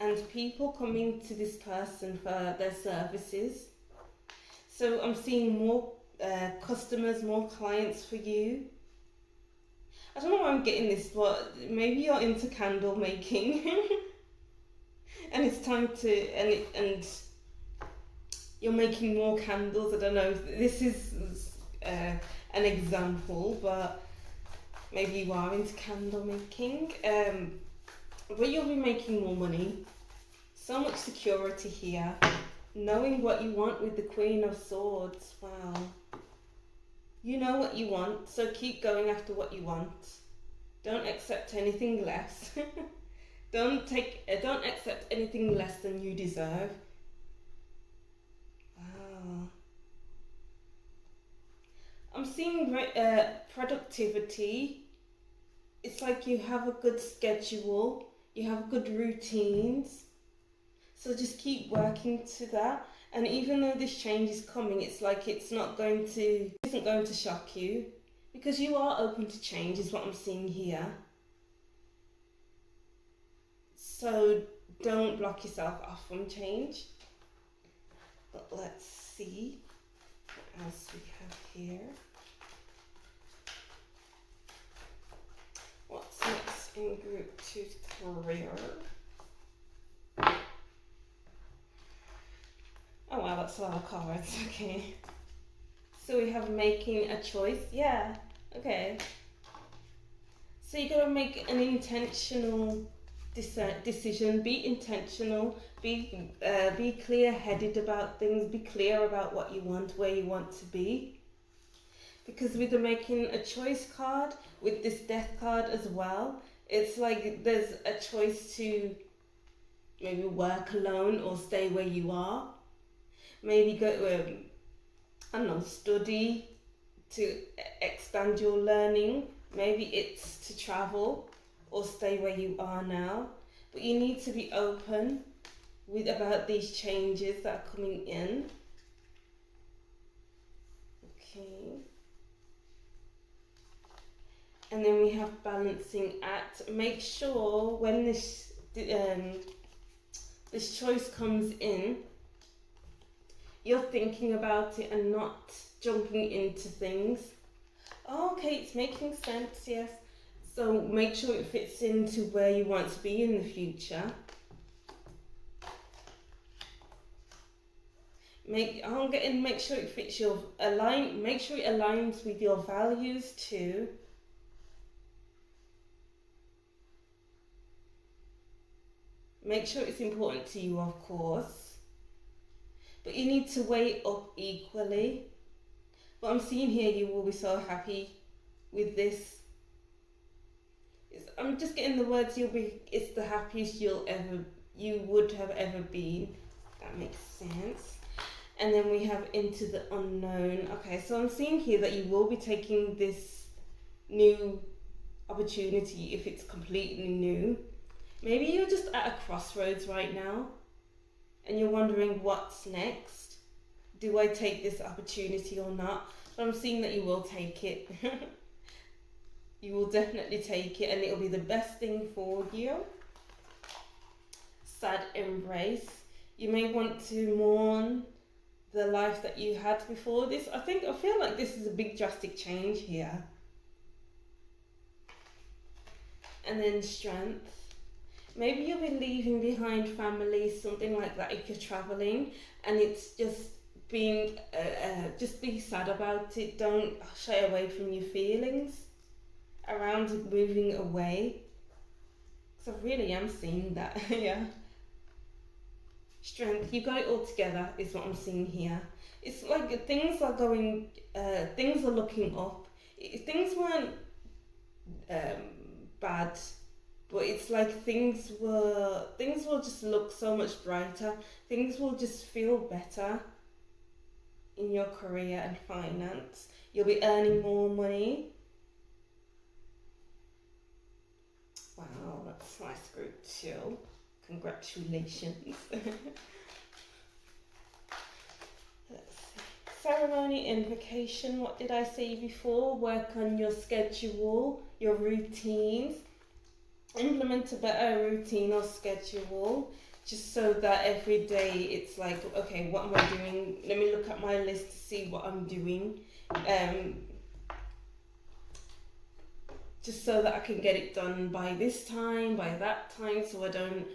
and people coming to this person for their services. So I'm seeing more customers, more clients for you. I don't know why I'm getting this, but maybe you're into candle making and it's time to, and you're making more candles. I don't know if this is an example, but maybe you are into candle making. But you'll be making more money. So much security here. Knowing what you want with the Queen of Swords. Wow. You know what you want, so keep going after what you want. Don't accept anything less. Don't accept anything less than you deserve. Wow. I'm seeing productivity. It's like you have a good schedule, you have good routines. So just keep working to that. And even though this change is coming, it's like it isn't going to shock you, because you are open to change is what I'm seeing here. So don't block yourself off from change. But let's see what else we have here. What's next in group 2's career? Oh wow, that's a lot of cards. Okay. So we have making a choice. Yeah. Okay. So you gotta make an intentional decision. Be intentional. Be clear-headed about things. Be clear about what you want, where you want to be. Because with the making a choice card, with this death card as well, it's like there's a choice to maybe work alone or stay where you are. Maybe go to, I don't know, study to expand your learning. Maybe it's to travel or stay where you are now. But you need to be open about these changes that are coming in. Okay. And then we have balancing act. Make sure when this choice comes in, you're thinking about it and not jumping into things. Oh, okay, it's making sense, yes. So make sure it fits into where you want to be in the future. Make sure it fits make sure it aligns with your values too. Make sure it's important to you, of course. But you need to weigh up equally. But I'm seeing here you will be so happy with this. I'm just getting the words it's the happiest you would have ever been. That makes sense. And then we have into the unknown. Okay, so I'm seeing here that you will be taking this new opportunity if it's completely new. Maybe you're just at a crossroads right now and you're wondering what's next. Do I take this opportunity or not? But I'm seeing that you will take it. You will definitely take it and it'll be the best thing for you. Sad embrace. You may want to mourn the life that you had before this. I feel like this is a big drastic change here. And then strength. Maybe you'll be leaving behind family, something like that if you're traveling, and it's just being, just be sad about it. Don't shy away from your feelings around moving away. Because I really am seeing that, yeah. Strength, you got it all together is what I'm seeing here. It's like things are looking up. Things weren't bad. But it's like things will just look so much brighter. Things will just feel better in your career and finance. You'll be earning more money. Wow, that's a nice group too. Congratulations. Let's see. Ceremony invocation. What did I say before? Work on your schedule, your routines. Implement a better routine or schedule, just so that every day it's like, okay, what am I doing? Let me look at my list to see what I'm doing. Just so that I can get it done by this time, by that time, so I don't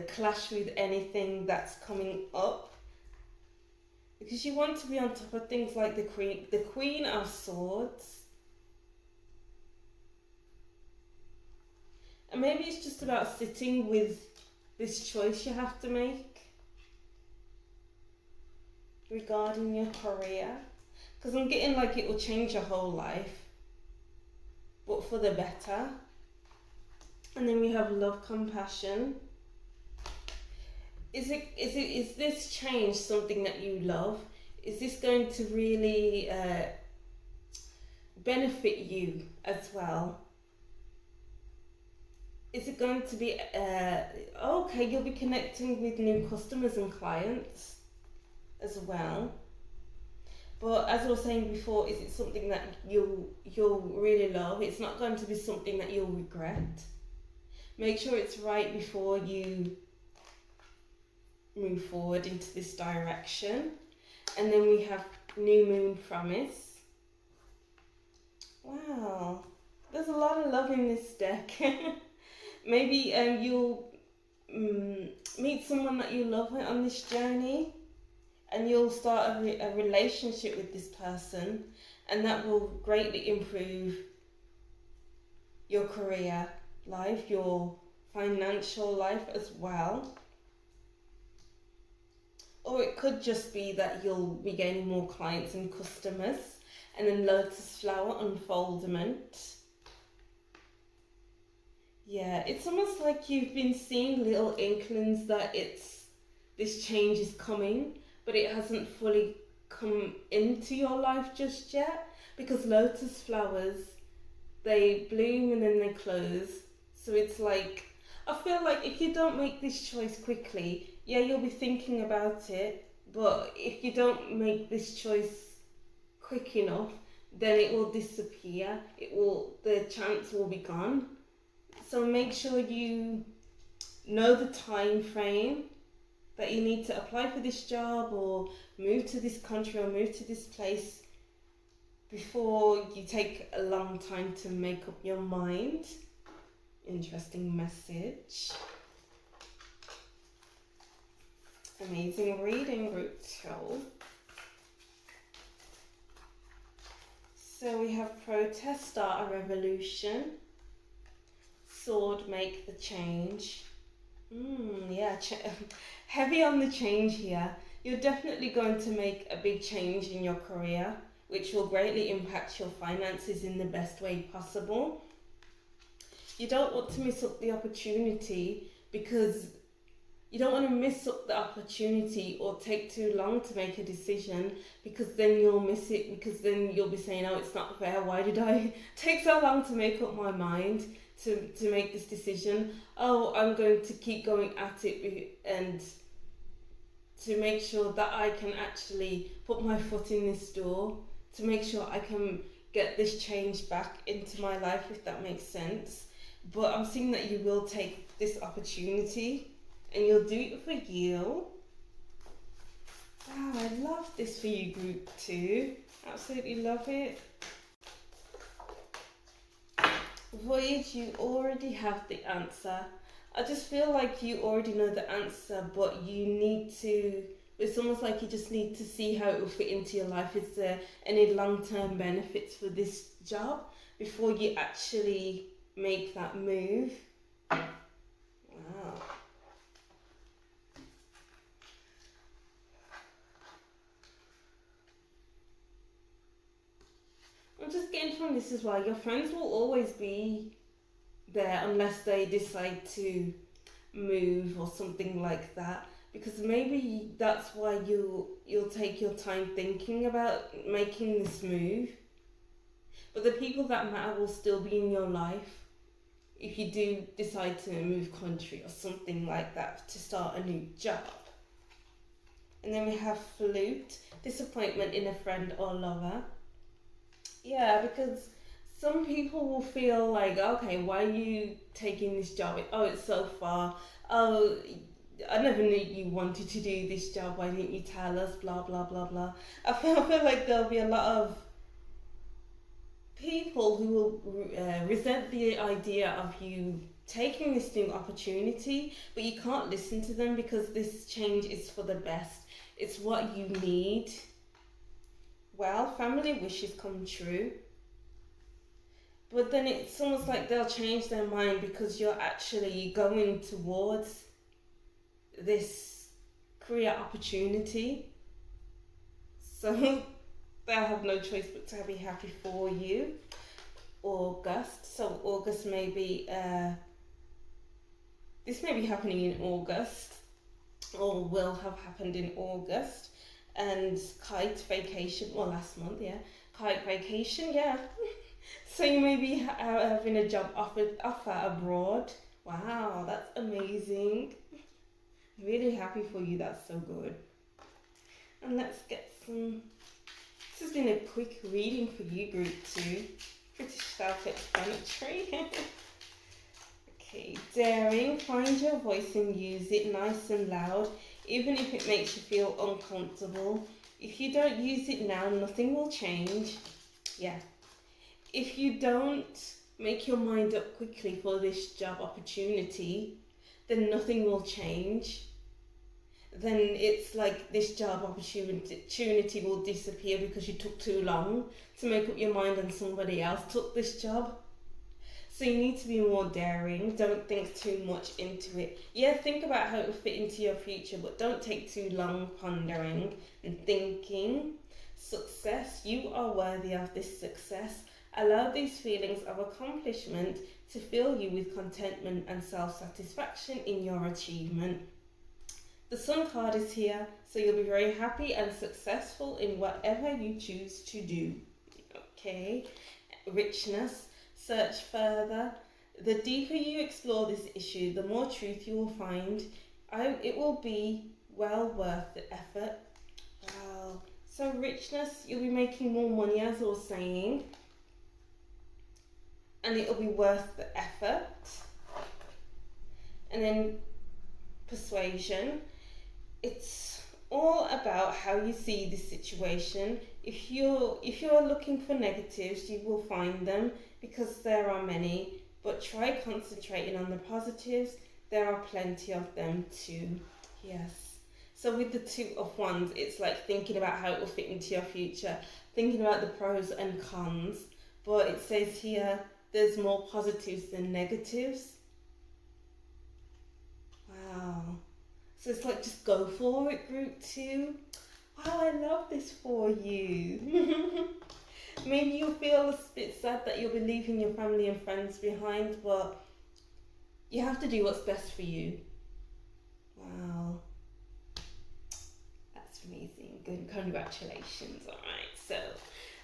clash with anything that's coming up. Because you want to be on top of things like the Queen of Swords. And maybe it's just about sitting with this choice you have to make regarding your career. Because I'm getting like it will change your whole life, but for the better. And then we have love, compassion. Is this change something that you love? Is this going to really benefit you as well? Is it going to be, okay, you'll be connecting with new customers and clients as well. But as I was saying before, is it something that you'll really love? It's not going to be something that you'll regret. Make sure it's right before you move forward into this direction. And then we have new moon promise. Wow, there's a lot of love in this deck. Maybe you'll meet someone that you love on this journey, and you'll start a relationship with this person, and that will greatly improve your career life, your financial life as well. Or it could just be that you'll be gaining more clients and customers. And then lotus flower unfoldment. Yeah, it's almost like you've been seeing little inklings that this change is coming, but it hasn't fully come into your life just yet, because lotus flowers, they bloom and then they close. So it's like, I feel like if you don't make this choice quickly, yeah, you'll be thinking about it, but if you don't make this choice quick enough, then it will disappear. The chance will be gone. So make sure you know the time frame that you need to apply for this job or move to this country or move to this place before you take a long time to make up your mind. Interesting message. Amazing reading, group 2. So we have protest, start a revolution. Sword, make the change. Yeah, heavy on the change here. You're definitely going to make a big change in your career, which will greatly impact your finances in the best way possible. You don't want to miss up the opportunity because you don't want to miss up the opportunity or take too long to make a decision, because then you'll miss it, because then you'll be saying, oh, it's not fair, why did I take so long to make up my mind to make this decision? Oh, I'm going to keep going at it and to make sure that I can actually put my foot in this door, to make sure I can get this change back into my life, if that makes sense. But I'm seeing that you will take this opportunity and you'll do it for you. Wow, I love this for you, group 2. Absolutely love it. Voyage, you already have the answer. I just feel like you already know the answer, but you need to, it's almost like you just need to see how it will fit into your life. Is there any long-term benefits for this job before you actually make that move? Wow. I'm just getting from this as well, your friends will always be there unless they decide to move or something like that, because maybe that's why you'll take your time thinking about making this move. But the people that matter will still be in your life if you do decide to move country or something like that to start a new job. And then we have flute, disappointment in a friend or lover. Yeah, because some people will feel like, okay, why are you taking this job? Oh, it's so far. Oh, I never knew you wanted to do this job. Why didn't you tell us? Blah, blah, blah, blah. I feel like there'll be a lot of people who will resent the idea of you taking this new opportunity, but you can't listen to them because this change is for the best. It's what you need. Well, family wishes come true. But then it's almost like they'll change their mind because you're actually going towards this career opportunity. So they'll have no choice but to be happy for you. August. So August may be, this may be happening in August, or will have happened in August. And kite vacation, well, last month, yeah. Kite vacation, yeah. So you may be having a job offer abroad. Wow, that's amazing. Really happy for you, that's so good. And let's get some, this has been a quick reading for you, group 2. Pretty self-explanatory. Okay, daring, find your voice and use it nice and loud, even if it makes you feel uncomfortable. If you don't use it now, nothing will change. Yeah. If you don't make your mind up quickly for this job opportunity, then nothing will change. Then it's like this job opportunity will disappear because you took too long to make up your mind and somebody else took this job. So you need to be more daring. Don't think too much into it. Yeah, think about how it will fit into your future, but don't take too long pondering and thinking. Success, you are worthy of this success. Allow these feelings of accomplishment to fill you with contentment and self-satisfaction in your achievement. The Sun card is here, so you'll be very happy and successful in whatever you choose to do. Okay, richness. Search further. The deeper you explore this issue, the more truth you will find. It will be well worth the effort. Wow, So richness, you'll be making more money, as I was saying, and it'll be worth the effort. And then persuasion, it's all about how you see the situation. If you're looking for negatives, you will find them because there are many, but try concentrating on the positives. There are plenty of them too. Yes. So with the Two of Wands, it's like thinking about how it will fit into your future, thinking about the pros and cons, but it says here there's more positives than negatives. Wow. So it's like, just go for it, group 2. Wow, I love this for you. Maybe you'll feel a bit sad that you'll be leaving your family and friends behind, but you have to do what's best for you. Wow. That's amazing. Good. Congratulations. Alright, so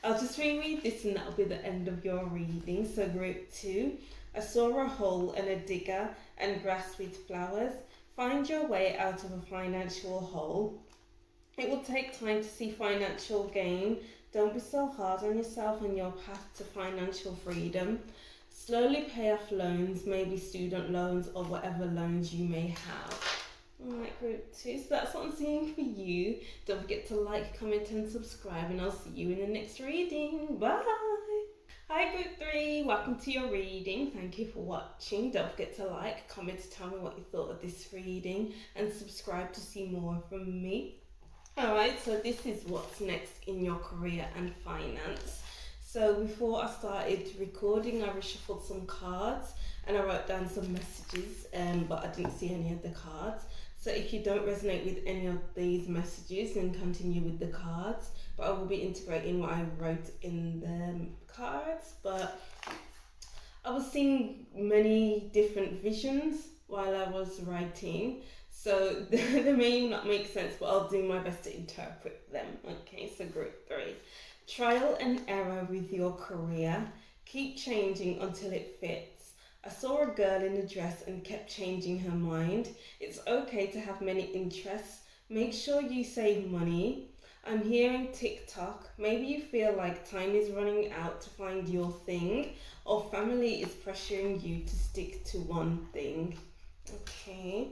I'll just reread this and that'll be the end of your reading. So group 2. I saw a hole and a digger and grass with flowers. Find your way out of a financial hole. It will take time to see financial gain. Don't be so hard on yourself on your path to financial freedom. Slowly pay off loans, maybe student loans or whatever loans you may have. Alright, group 2, so that's what I'm seeing for you. Don't forget to like, comment and subscribe, and I'll see you in the next reading. Bye! Hi group 3, welcome to your reading. Thank you for watching. Don't forget to like, comment, tell me what you thought of this reading, and subscribe to see more from me. Alright, so this is what's next in your career and finance. So before I started recording, I reshuffled some cards and I wrote down some messages, but I didn't see any of the cards. So if you don't resonate with any of these messages, then continue with the cards. But I will be integrating what I wrote in the cards. But I was seeing many different visions while I was writing. So they may not make sense, but I'll do my best to interpret them. Okay, so group 3. Trial and error with your career. Keep changing until it fits. I saw a girl in a dress and kept changing her mind. It's okay to have many interests. Make sure you save money. I'm hearing TikTok. Maybe you feel like time is running out to find your thing, or family is pressuring you to stick to one thing. Okay.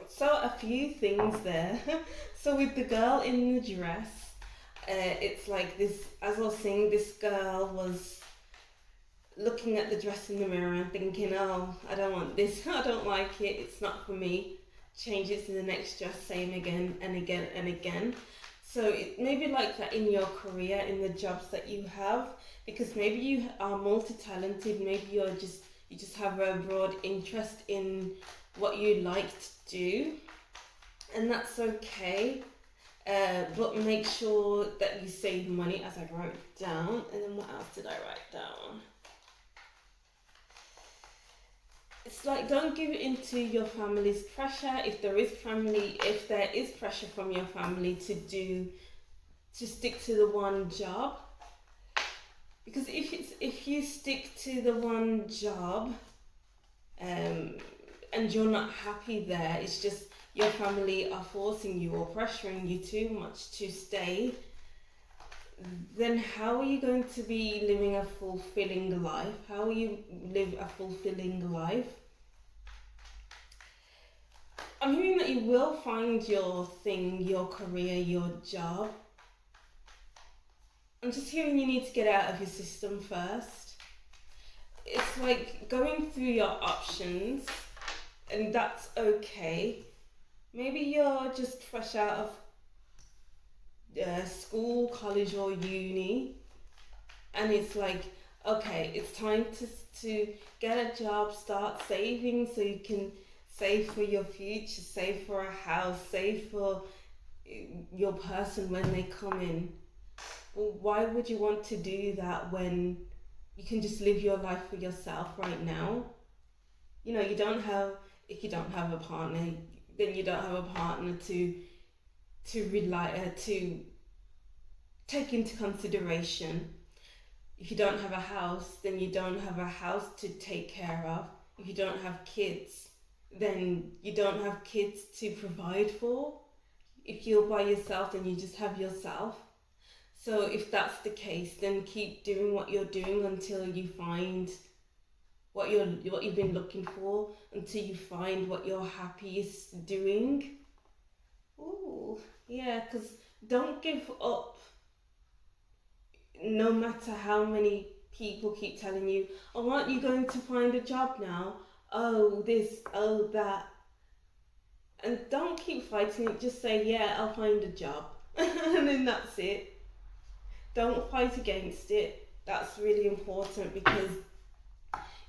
So a few things there. So with the girl in the dress, it's like this, as I was saying, this girl was looking at the dress in the mirror and thinking, oh, I don't want this, I don't like it, it's not for me. Change it to the next dress, same again and again and again. So it may be like that in your career, in the jobs that you have, because maybe you are multi-talented, maybe you just have a broad interest in what you like to do, and that's okay. But make sure that you save money, as I wrote down. And then what else did I write down? It's like, don't give in to your family's pressure. If there is pressure from your family to stick to the one job, because if you stick to the one job, and you're not happy there, it's just your family are forcing you or pressuring you too much to stay, then how are you going to be living a fulfilling life? How will you live a fulfilling life? I'm hearing that you will find your thing, your career, your job. I'm just hearing you need to get out of your system first. It's like going through your options, and that's okay. Maybe you're just fresh out of school, college or uni, and it's like, okay, it's time to get a job, start saving so you can save for your future, save for a house, save for your person when they come in. Well, why would you want to do that when you can just live your life for yourself right now? You know, if you don't have a partner, then you don't have a partner to take into consideration. If you don't have a house, then you don't have a house to take care of. If you don't have kids, then you don't have kids to provide for. If you're by yourself, then you just have yourself. So if that's the case, then keep doing what you're doing until you find what you've been looking for, until you find what you're happiest doing. Ooh, yeah, because don't give up no matter how many people keep telling you, oh, aren't you going to find a job now? Oh, this, oh, that. And don't keep fighting it, just say, yeah, I'll find a job. And then that's it. Don't fight against it. That's really important, because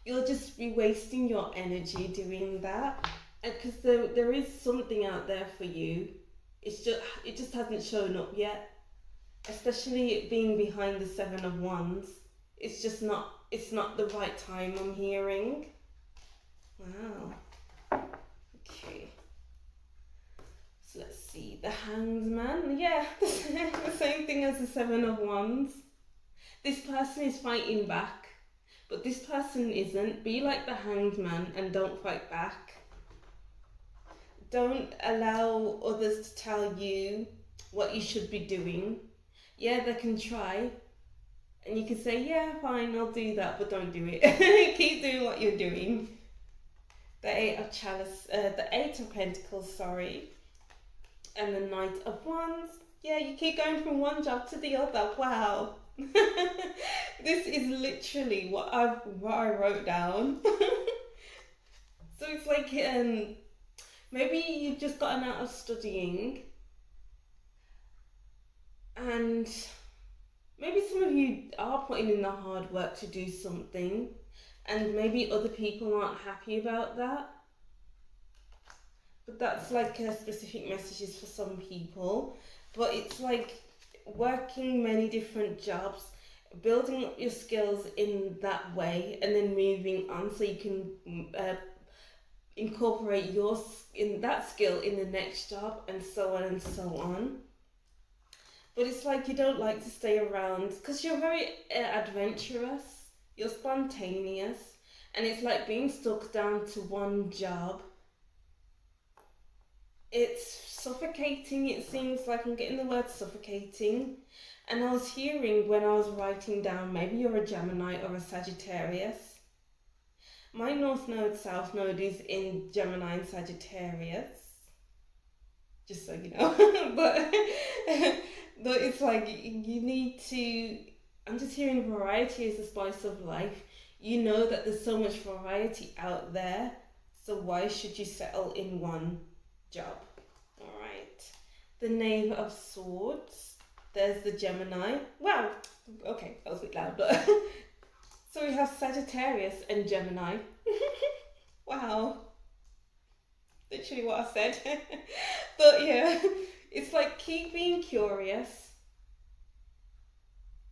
you'll just be wasting your energy doing that. And because there is something out there for you. It just hasn't shown up yet. Especially it being behind the 7 of Wands. It's not the right time, I'm hearing. Wow. Okay. So let's see, the Hanged Man. Yeah, the same thing as the 7 of Wands. This person is fighting back, but this person isn't. Be like the Hanged Man and don't fight back. Don't allow others to tell you what you should be doing. Yeah, they can try, and you can say, yeah, fine, I'll do that, but don't do it. Keep doing what you're doing. The Eight of Pentacles, sorry. And the Knight of Wands. Yeah, you keep going from one job to the other. Wow. This is literally what I wrote down. So it's like, maybe you've just gotten out of studying, and maybe some of you are putting in the hard work to do something, and maybe other people aren't happy about that. But that's like specific messages for some people. But it's like working many different jobs, building up your skills in that way, and then moving on so you can incorporate that skill in the next job, and so on and so on. But it's like you don't like to stay around because you're very adventurous, you're spontaneous, and it's like being stuck down to one job. It's suffocating. It seems like I'm getting the word suffocating. And I was hearing when I was writing down, maybe you're a Gemini or a Sagittarius. My North Node, South Node is in Gemini and Sagittarius. Just so you know. but it's like you need to, I'm just hearing variety is the spice of life. You know that there's so much variety out there. So why should you settle in one job? All right. The Knave of Swords. There's the Gemini. Wow. Okay, that was a bit loud, but so we have Sagittarius and Gemini. Wow. Literally what I said. But yeah, it's like keep being curious.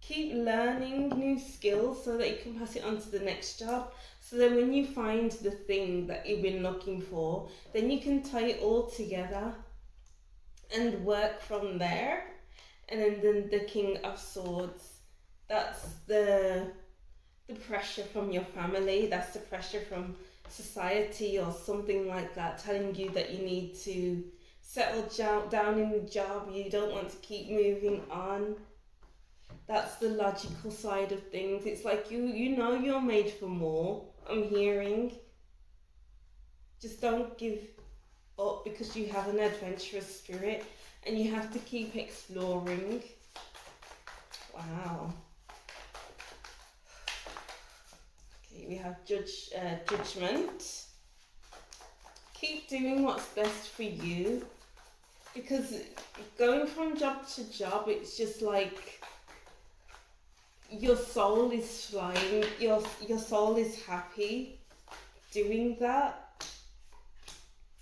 Keep learning new skills so that you can pass it on to the next job. So then when you find the thing that you've been looking for, then you can tie it all together and work from there. And then the King of Swords, that's the pressure from your family, that's the pressure from society or something like that, telling you that you need to settle down in the job, you don't want to keep moving on. That's the logical side of things. It's like you know you're made for more, I'm hearing. Just don't give up because you have an adventurous spirit and you have to keep exploring. Wow. Okay, we have Judgment. Keep doing what's best for you, because going from job to job, it's just like your soul is flying, your soul is happy doing that.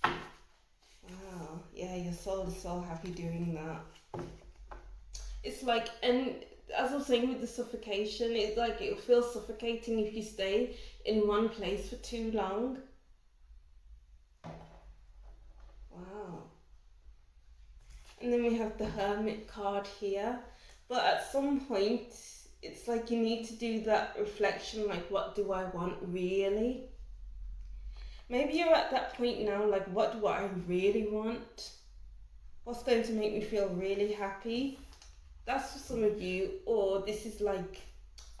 Wow, yeah, your soul is so happy doing that. It's like, and as I was saying with the suffocation, it's like it'll feel suffocating if you stay in one place for too long. Wow. And then we have the Hermit card here. But at some point, it's like you need to do that reflection, like, what do I want really? Maybe you're at that point now, like, what do I really want? What's going to make me feel really happy? That's for some of you. Or this is like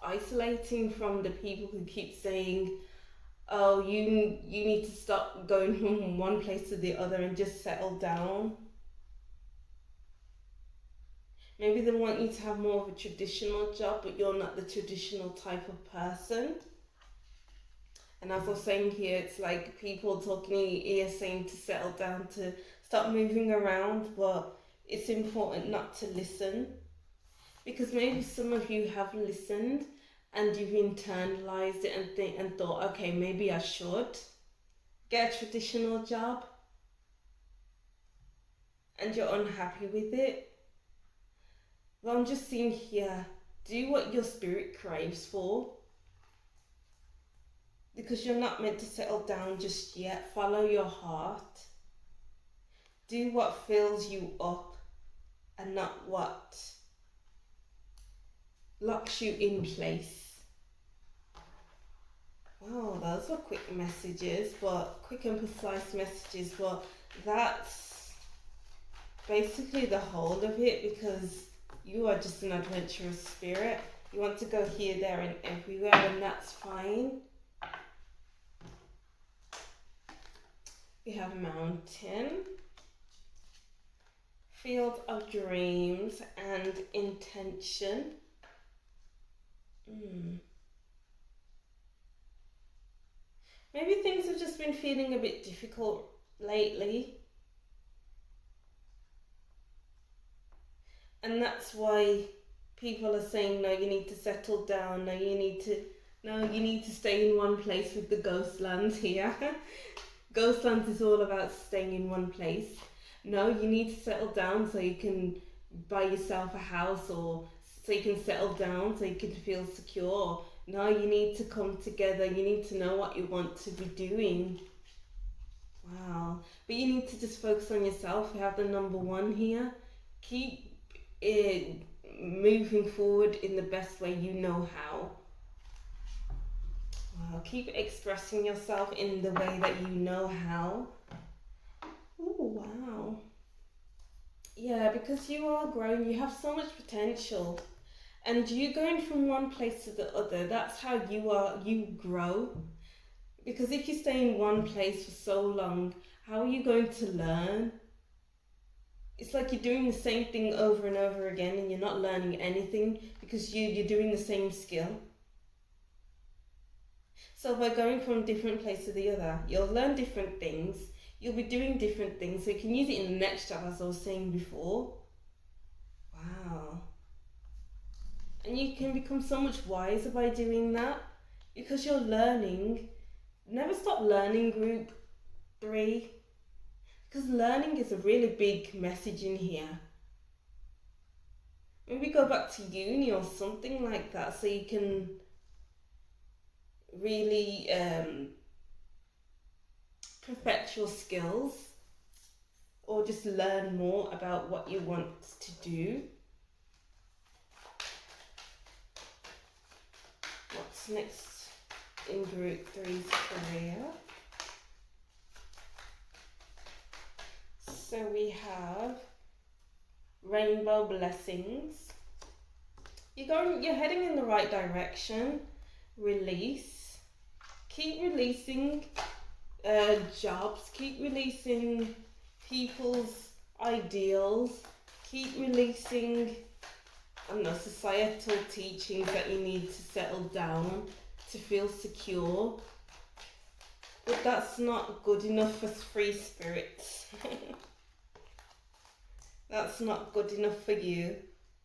isolating from the people who keep saying, oh, you need to stop going from one place to the other and just settle down. Maybe they want you to have more of a traditional job, but you're not the traditional type of person. And as I was saying here, it's like people talking in your ear saying to settle down, to stop moving around, but it's important not to listen. Because maybe some of you have listened and you've internalized it and thought, okay, maybe I should get a traditional job, and you're unhappy with it. Well, I'm just seeing here, do what your spirit craves for. Because you're not meant to settle down just yet. Follow your heart. Do what fills you up and not what locks you in place. Wow, those were quick messages, but quick and precise messages, but that's basically the whole of it, because you are just an adventurous spirit. You want to go here, there and everywhere, and that's fine. We have mountain, field of dreams and intention. Maybe things have just been feeling a bit difficult lately. And that's why people are saying, no, you need to settle down. No, you need to stay in one place with the ghost lands here. Ghost lands is all about staying in one place. No, you need to settle down so you can buy yourself a house, or so you can settle down so you can feel secure. No, you need to come together. You need to know what you want to be doing. Wow. But you need to just focus on yourself. We have the number one here. Keep it moving forward in the best way you know how. Wow. Keep expressing yourself in the way that you know how. Oh, wow. Yeah, because you are growing, you have so much potential. And you going from one place to the other, that's how you grow. Because if you stay in one place for so long, how are you going to learn? It's like you're doing the same thing over and over again and you're not learning anything, because you're doing the same skill. So by going from different place to the other, you'll learn different things, you'll be doing different things, so you can use it in the next job, as I was saying before. Wow. And you can become so much wiser by doing that, because you're learning. Never stop learning, group 3, because learning is a really big message in here. Maybe go back to uni or something like that, so you can really perfect your skills, or just learn more about what you want to do. What's next in group 3's career? So we have rainbow blessings. You're heading in the right direction. Release. Keep releasing jobs. Keep releasing people's ideals. Keep releasing societal teachings that you need to settle down to feel secure. But that's not good enough for free spirits. That's not good enough for you.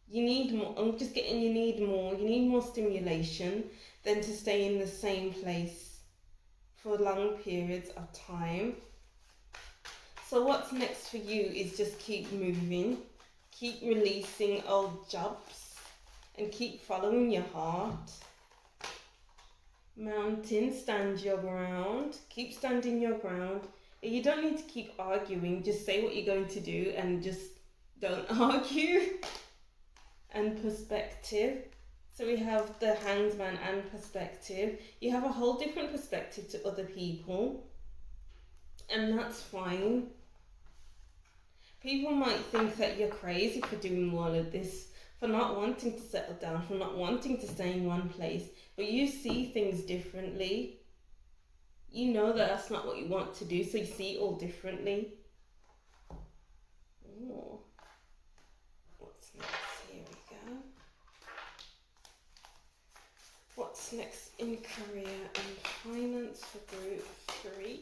You need more. I'm just getting you need more. You need more stimulation than to stay in the same place for long periods of time. So what's next for you is just keep moving. Keep releasing old jobs and keep following your heart. Mountain, stand your ground. Keep standing your ground. You don't need to keep arguing. Just say what you're going to do and just don't argue. And perspective. So we have the Hanged Man and perspective. You have a whole different perspective to other people, and that's fine. People might think that you're crazy for doing all of this, for not wanting to settle down, for not wanting to stay in one place, but you see things differently. You know that that's not what you want to do, so you see it all differently. Oh, what's next? Here we go. What's next in career and finance for group 3?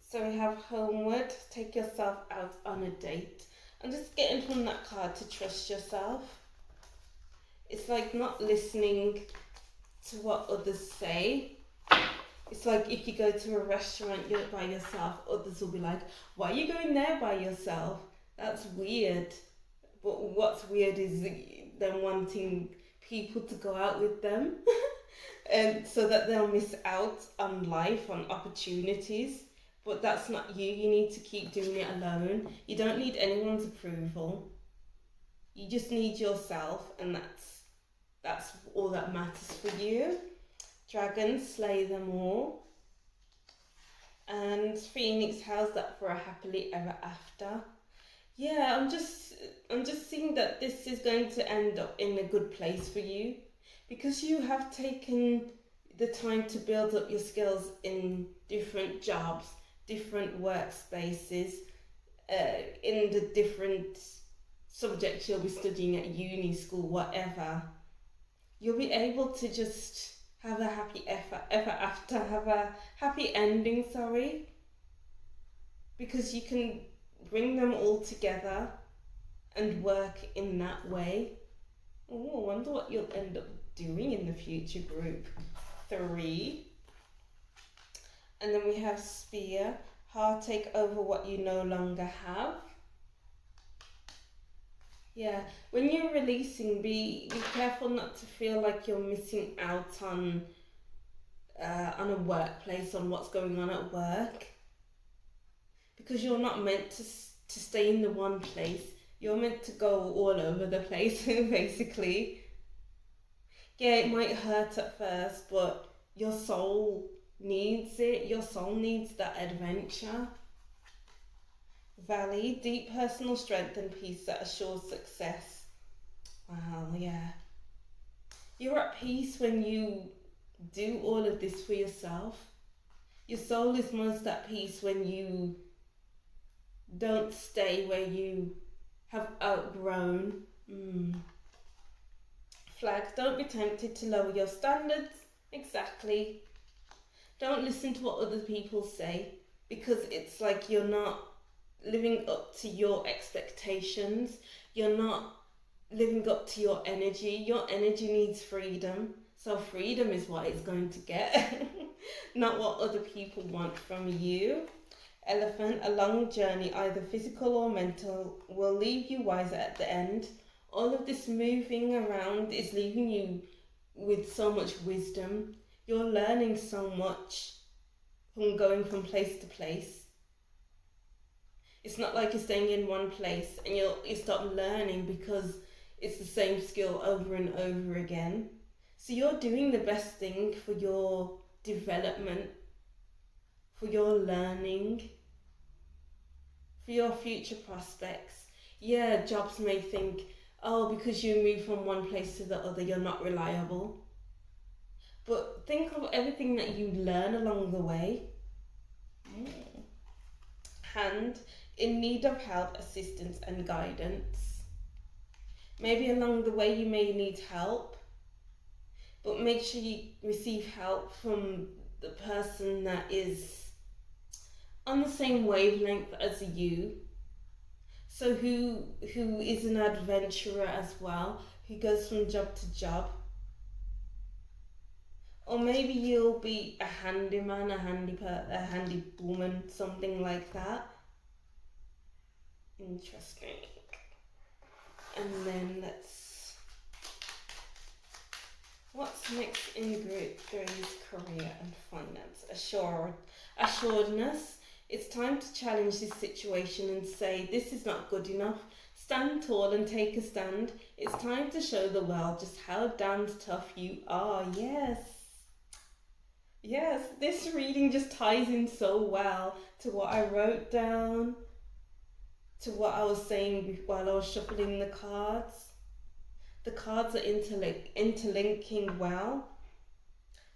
So we have homeward, take yourself out on a date. And just getting from that card to trust yourself. It's like not listening to what others say. It's like if you go to a restaurant, you're by yourself, others will be like, why are you going there by yourself? That's weird. But what's weird is them wanting people to go out with them. And so that they'll miss out on life, on opportunities. But that's not you. You need to keep doing it alone. You don't need anyone's approval. You just need yourself, and that's all that matters for you. Dragons, slay them all. And Phoenix, how's that for a happily ever after? Yeah, I'm just seeing that this is going to end up in a good place for you, because you have taken the time to build up your skills in different jobs, different workspaces, in the different subjects you'll be studying at uni, school, whatever. You'll be able to just have a happy ever after, have a happy ending, because you can bring them all together and work in that way. Oh, I wonder what you'll end up doing in the future, group 3. And then we have Spear, heartache over what you no longer have. Yeah, when you're releasing, be careful not to feel like you're missing out on a workplace, on what's going on at work, because you're not meant to stay in the one place. You're meant to go all over the place, basically. Yeah, it might hurt at first, but your soul needs it. Your soul needs that adventure. Valley, deep personal strength and peace that assures success. Wow, yeah. You're at peace when you do all of this for yourself. Your soul is most at peace when you don't stay where you have outgrown. Flag, don't be tempted to lower your standards. Exactly. Don't listen to what other people say, because it's like you're not living up to your expectations. You're not living up to your energy. Your energy needs freedom. So freedom is what it's going to get, not what other people want from you. Elephant, a long journey, either physical or mental, will leave you wiser at the end. All of this moving around is leaving you with so much wisdom. You're learning so much from going from place to place. It's not like you're staying in one place and you stop learning because it's the same skill over and over again. So you're doing the best thing for your development, for your learning, for your future prospects. Yeah, jobs may think, oh, because you move from one place to the other, you're not reliable. But think of everything that you learn along the way. Hand, in need of help, assistance and guidance. Maybe along the way you may need help, but make sure you receive help from the person that is on the same wavelength as you. So who is an adventurer as well, who goes from job to job. Or maybe you'll be a handyman, a handy woman, something like that. Interesting. And then what's next in group 3's career and finance? Assuredness. It's time to challenge this situation and say, this is not good enough. Stand tall and take a stand. It's time to show the world just how damned tough you are. Yes. Yes, this reading just ties in so well to what I wrote down, to what I was saying while I was shuffling the cards. The cards are interlinking well.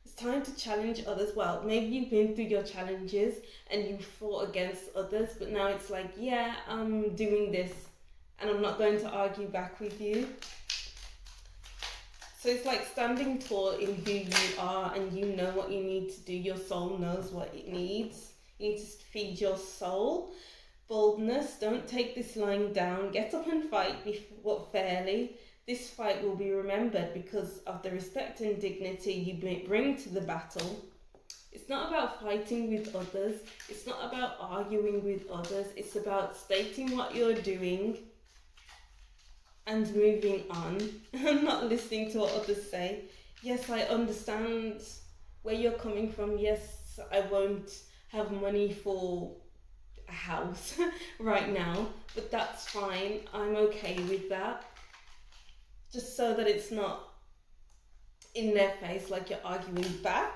It's time to challenge others. Well, maybe you've been through your challenges and you fought against others, but now it's like, yeah, I'm doing this and I'm not going to argue back with you. So it's like standing tall in who you are, and you know what you need to do. Your soul knows what it needs. You need to feed your soul. Boldness, don't take this lying down. Get up and fight fairly. This fight will be remembered because of the respect and dignity you bring to the battle. It's not about fighting with others. It's not about arguing with others. It's about stating what you're doing and moving on and not listening to what others say. Yes, I understand where you're coming from. Yes, I won't have money for a house right now, but that's fine. I'm okay with that. Just so that it's not in their face like you're arguing back.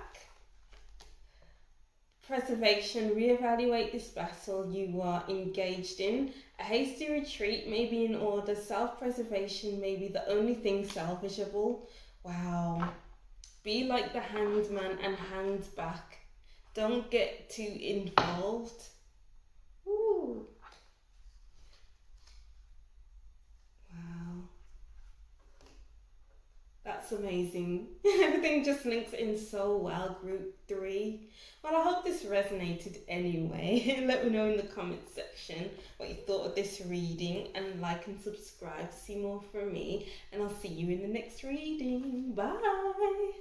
Preservation, reevaluate this battle you are engaged in. A hasty retreat may be in order. Self-preservation may be the only thing salvageable. Wow. Be like the handman and hand back. Don't get too involved. Ooh. Wow. That's amazing. Everything just links in so well, group 3. Well, I hope this resonated anyway. Let me know in the comments section what you thought of this reading, and like and subscribe to see more from me, and I'll see you in the next reading. Bye!